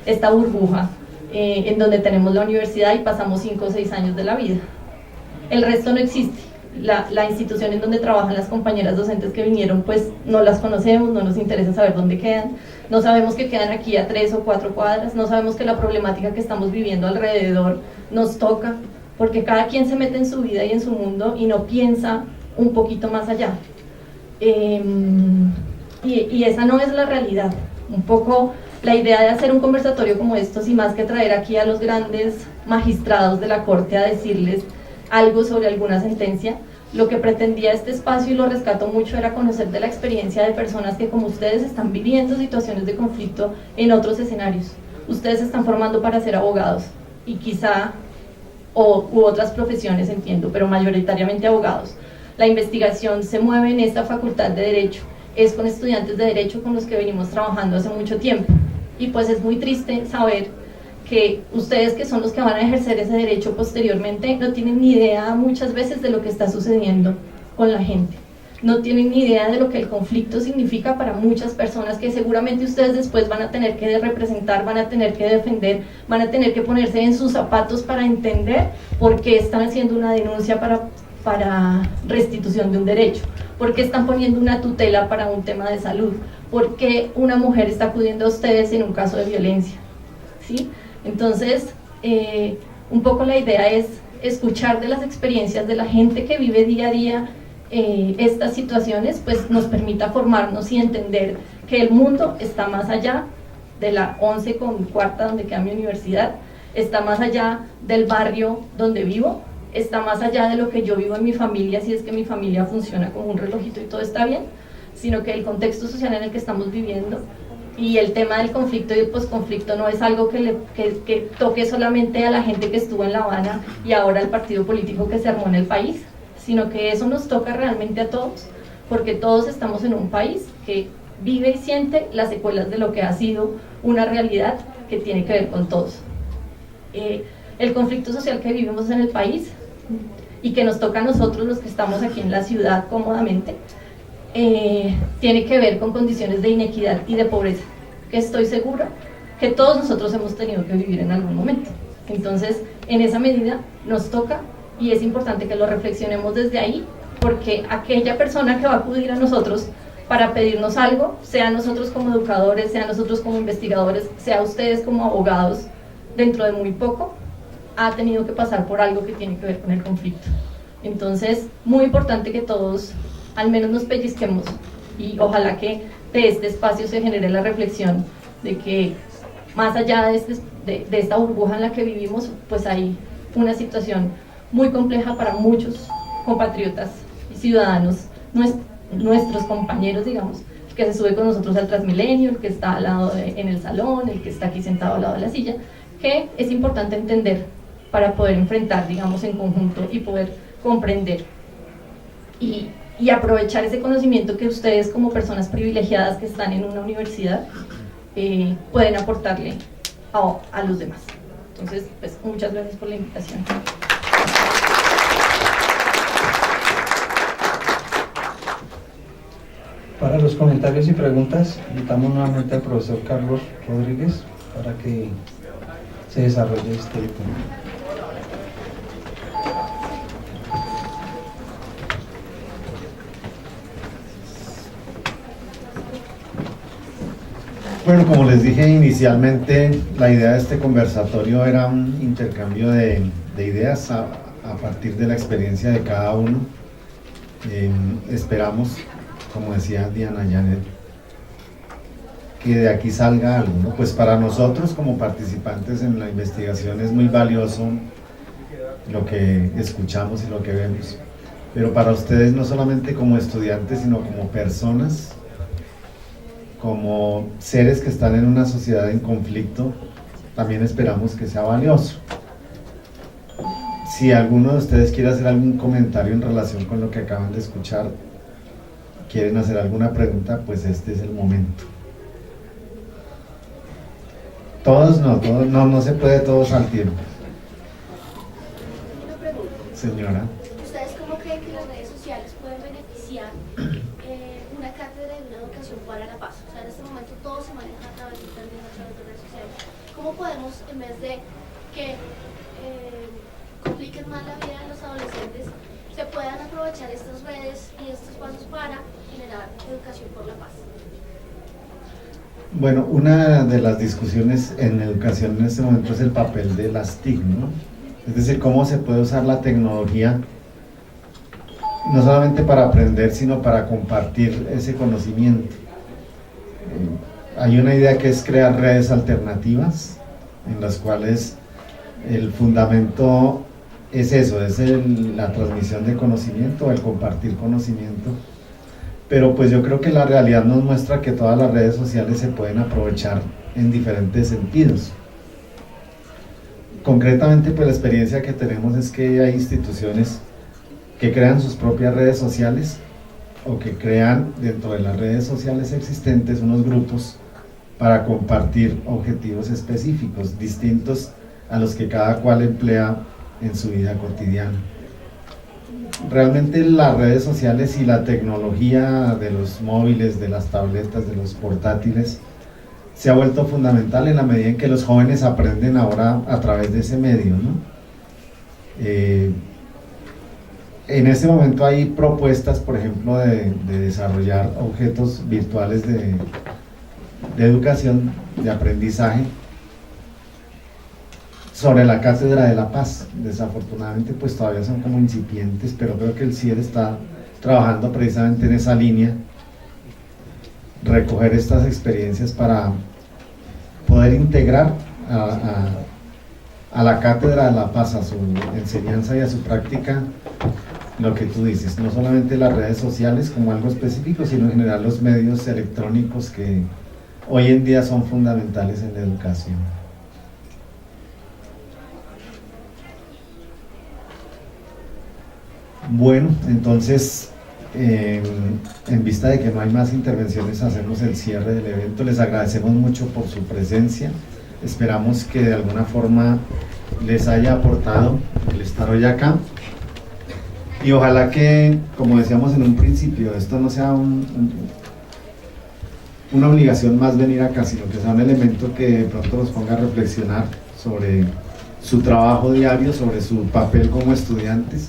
esta burbuja en donde tenemos la universidad, y pasamos 5 o 6 años de la vida. El resto no existe. La institución en donde trabajan las compañeras docentes que vinieron, pues no las conocemos, no nos interesa saber dónde quedan, no sabemos que quedan aquí a 3 o 4 cuadras, no sabemos que la problemática que estamos viviendo alrededor nos toca, porque cada quien se mete en su vida y en su mundo y no piensa un poquito más allá. Y esa no es la realidad. Un poco la idea de hacer un conversatorio como estos, y más que traer aquí a los grandes magistrados de la Corte a decirles algo sobre alguna sentencia, lo que pretendía este espacio, y lo rescato mucho, era conocer de la experiencia de personas que, como ustedes, están viviendo situaciones de conflicto en otros escenarios. Ustedes se están formando para ser abogados, y quizá, u otras profesiones, entiendo, pero mayoritariamente abogados. La investigación se mueve en esta facultad de Derecho, es con estudiantes de Derecho con los que venimos trabajando hace mucho tiempo, y pues es muy triste saber que ustedes, que son los que van a ejercer ese derecho posteriormente, no tienen ni idea muchas veces de lo que está sucediendo con la gente, no tienen ni idea de lo que el conflicto significa para muchas personas que seguramente ustedes después van a tener que representar, van a tener que defender, van a tener que ponerse en sus zapatos para entender por qué están haciendo una denuncia para restitución de un derecho, por qué están poniendo una tutela para un tema de salud, por qué una mujer está acudiendo a ustedes en un caso de violencia, ¿sí? Entonces, un poco la idea es escuchar de las experiencias de la gente que vive día a día estas situaciones, pues nos permita formarnos y entender que el mundo está más allá de la 11 con cuarta donde queda mi universidad, está más allá del barrio donde vivo, está más allá de lo que yo vivo en mi familia, si es que mi familia funciona como un relojito y todo está bien, sino que el contexto social en el que estamos viviendo y el tema del conflicto y el posconflicto no es algo que toque solamente a la gente que estuvo en La Habana y ahora al partido político que se armó en el país, sino que eso nos toca realmente a todos, porque todos estamos en un país que vive y siente las secuelas de lo que ha sido una realidad que tiene que ver con todos. El conflicto social que vivimos en el país y que nos toca a nosotros, los que estamos aquí en la ciudad cómodamente, tiene que ver con condiciones de inequidad y de pobreza, que estoy segura que todos nosotros hemos tenido que vivir en algún momento. Entonces, en esa medida nos toca, y es importante que lo reflexionemos desde ahí, porque aquella persona que va a acudir a nosotros para pedirnos algo, sea nosotros como educadores, sea nosotros como investigadores, sea ustedes como abogados, dentro de muy poco ha tenido que pasar por algo que tiene que ver con el conflicto. Entonces, muy importante que todos al menos nos pellizquemos, y ojalá que de este espacio se genere la reflexión de que más allá de esta burbuja en la que vivimos, pues hay una situación muy compleja para muchos compatriotas y ciudadanos, nuestros compañeros, digamos, el que se sube con nosotros al Transmilenio, el que está al lado en el salón, el que está aquí sentado al lado de la silla, que es importante entender para poder enfrentar, digamos, en conjunto y poder comprender y aprovechar ese conocimiento que ustedes, como personas privilegiadas que están en una universidad, pueden aportarle a los demás. Entonces, pues muchas gracias por la invitación. Para los comentarios y preguntas, invitamos nuevamente al profesor Carlos Rodríguez para que se desarrolle este tema. Bueno, como les dije inicialmente, la idea de este conversatorio era un intercambio de ideas a partir de la experiencia de cada uno. Esperamos, como decía Diana Janet, que de aquí salga algo, ¿no? Pues para nosotros como participantes en la investigación es muy valioso lo que escuchamos y lo que vemos. Pero para ustedes, no solamente como estudiantes, sino como personas, como seres que están en una sociedad en conflicto, también esperamos que sea valioso. Si alguno de ustedes quiere hacer algún comentario en relación con lo que acaban de escuchar, quieren hacer alguna pregunta, pues este es el momento. Todos no se puede todos al tiempo. Una pregunta. Señora. ¿Ustedes cómo creen que las redes sociales pueden beneficiar una cátedra de una educación para la paz? O sea, en este momento todo se maneja a través de internet, a través de redes sociales. ¿Cómo podemos, en vez de que compliquen más la vida de los adolescentes, se puedan aprovechar estas redes y estos pasos para generar educación por la paz? Bueno, una de las discusiones en educación en este momento es el papel de las TIC, ¿no? Es decir, cómo se puede usar la tecnología no solamente para aprender, sino para compartir ese conocimiento. Hay una idea que es crear redes alternativas, en las cuales el fundamento es eso, es la transmisión de conocimiento, el compartir conocimiento. Pero pues yo creo que la realidad nos muestra que todas las redes sociales se pueden aprovechar en diferentes sentidos. Concretamente, pues la experiencia que tenemos es que hay instituciones que crean sus propias redes sociales o que crean dentro de las redes sociales existentes unos grupos para compartir objetivos específicos, distintos a los que cada cual emplea en su vida cotidiana. Realmente las redes sociales y la tecnología de los móviles, de las tabletas, de los portátiles, se ha vuelto fundamental en la medida en que los jóvenes aprenden ahora a través de ese medio, ¿no? En este momento hay propuestas, por ejemplo, de desarrollar objetos virtuales de educación, de aprendizaje, sobre la Cátedra de la Paz. Desafortunadamente pues todavía son como incipientes, pero creo que el CIER está trabajando precisamente en esa línea, recoger estas experiencias para poder integrar a la Cátedra de la Paz, a su enseñanza y a su práctica, lo que tú dices, no solamente las redes sociales como algo específico, sino en general los medios electrónicos que hoy en día son fundamentales en la educación. Bueno, entonces, en vista de que no hay más intervenciones, hacemos el cierre del evento. Les agradecemos mucho por su presencia. Esperamos que de alguna forma les haya aportado el estar hoy acá. Y ojalá que, como decíamos en un principio, esto no sea una obligación más venir acá, sino que sea un elemento que de pronto los ponga a reflexionar sobre su trabajo diario, sobre su papel como estudiantes,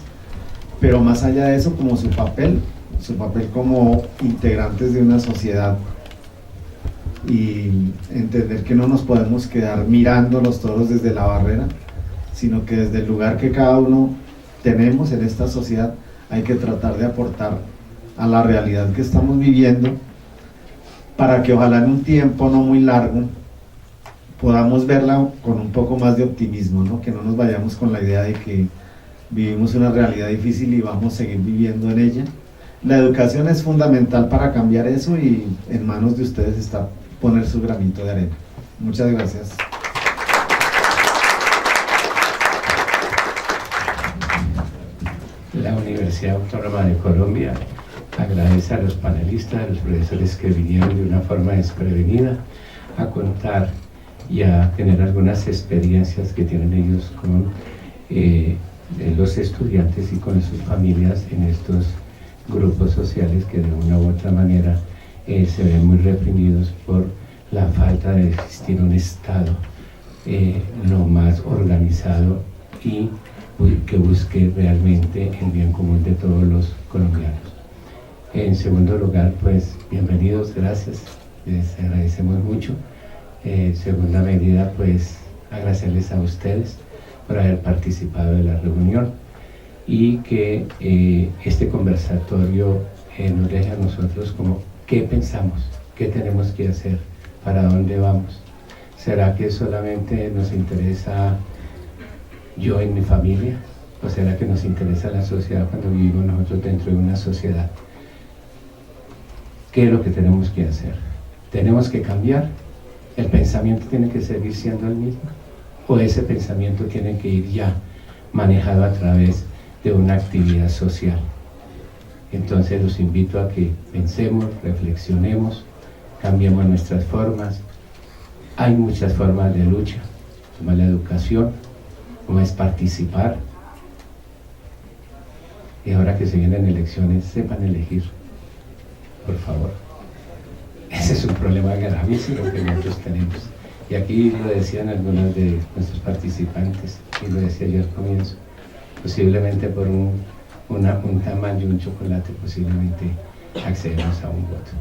pero más allá de eso, como su papel como integrantes de una sociedad, y entender que no nos podemos quedar mirando los toros desde la barrera, sino que desde el lugar que cada uno tenemos en esta sociedad hay que tratar de aportar a la realidad que estamos viviendo, para que ojalá en un tiempo no muy largo podamos verla con un poco más de optimismo, ¿no? Que no nos vayamos con la idea de que vivimos una realidad difícil y vamos a seguir viviendo en ella. La educación es fundamental para cambiar eso, y en manos de ustedes está poner su granito de arena. Muchas gracias. La Universidad Autónoma de Colombia agradece a los panelistas, a los profesores que vinieron de una forma desprevenida a contar y a tener algunas experiencias que tienen ellos con los estudiantes y con sus familias en estos grupos sociales que de una u otra manera se ven muy reprimidos por la falta de existir un Estado lo más organizado y que busque realmente el bien común de todos los colombianos. En segundo lugar, pues bienvenidos, gracias, les agradecemos mucho. Segunda medida, pues agradecerles a ustedes por haber participado de la reunión, y que este conversatorio nos deje a nosotros como qué pensamos, qué tenemos que hacer, para dónde vamos. ¿Será que solamente nos interesa yo en mi familia, ¿O será que nos interesa la sociedad cuando vivimos nosotros dentro de una sociedad? ¿Qué es lo que tenemos que hacer? ¿Tenemos que cambiar? ¿El pensamiento tiene que seguir siendo el mismo? ¿O ese pensamiento tiene que ir ya manejado a través de una actividad social? Entonces los invito a que pensemos, reflexionemos, cambiemos nuestras formas. Hay muchas formas de lucha, como la educación, como es participar. Y ahora que se vienen elecciones, sepan elegir, por favor. Ese es un problema gravísimo que nosotros tenemos. Y aquí lo decían algunos de nuestros participantes, y lo decía yo al comienzo, posiblemente por un tamal y un chocolate, posiblemente accedemos a un voto.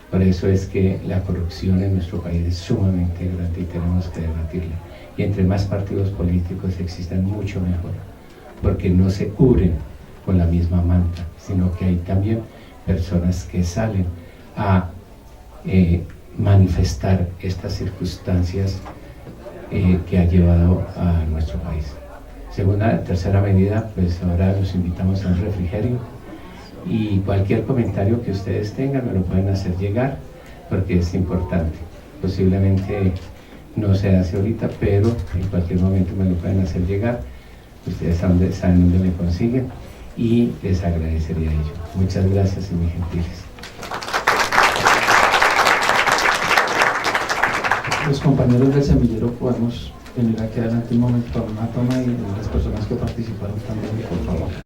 Por eso es que la corrupción en nuestro país es sumamente grande y tenemos que debatirla. Y entre más partidos políticos existan, mucho mejor, porque no se cubren con la misma manta, sino que hay también personas que salen a manifestar estas circunstancias que ha llevado a nuestro país. Tercera medida, pues ahora los invitamos a un refrigerio y cualquier comentario que ustedes tengan me lo pueden hacer llegar porque es importante. Posiblemente no se hace ahorita, pero en cualquier momento me lo pueden hacer llegar. Ustedes saben dónde me consiguen y les agradecería ello. Muchas gracias y muy gentiles. Los compañeros del semillero podemos venir aquí adelante un momento para una toma y las personas que participaron también, por favor.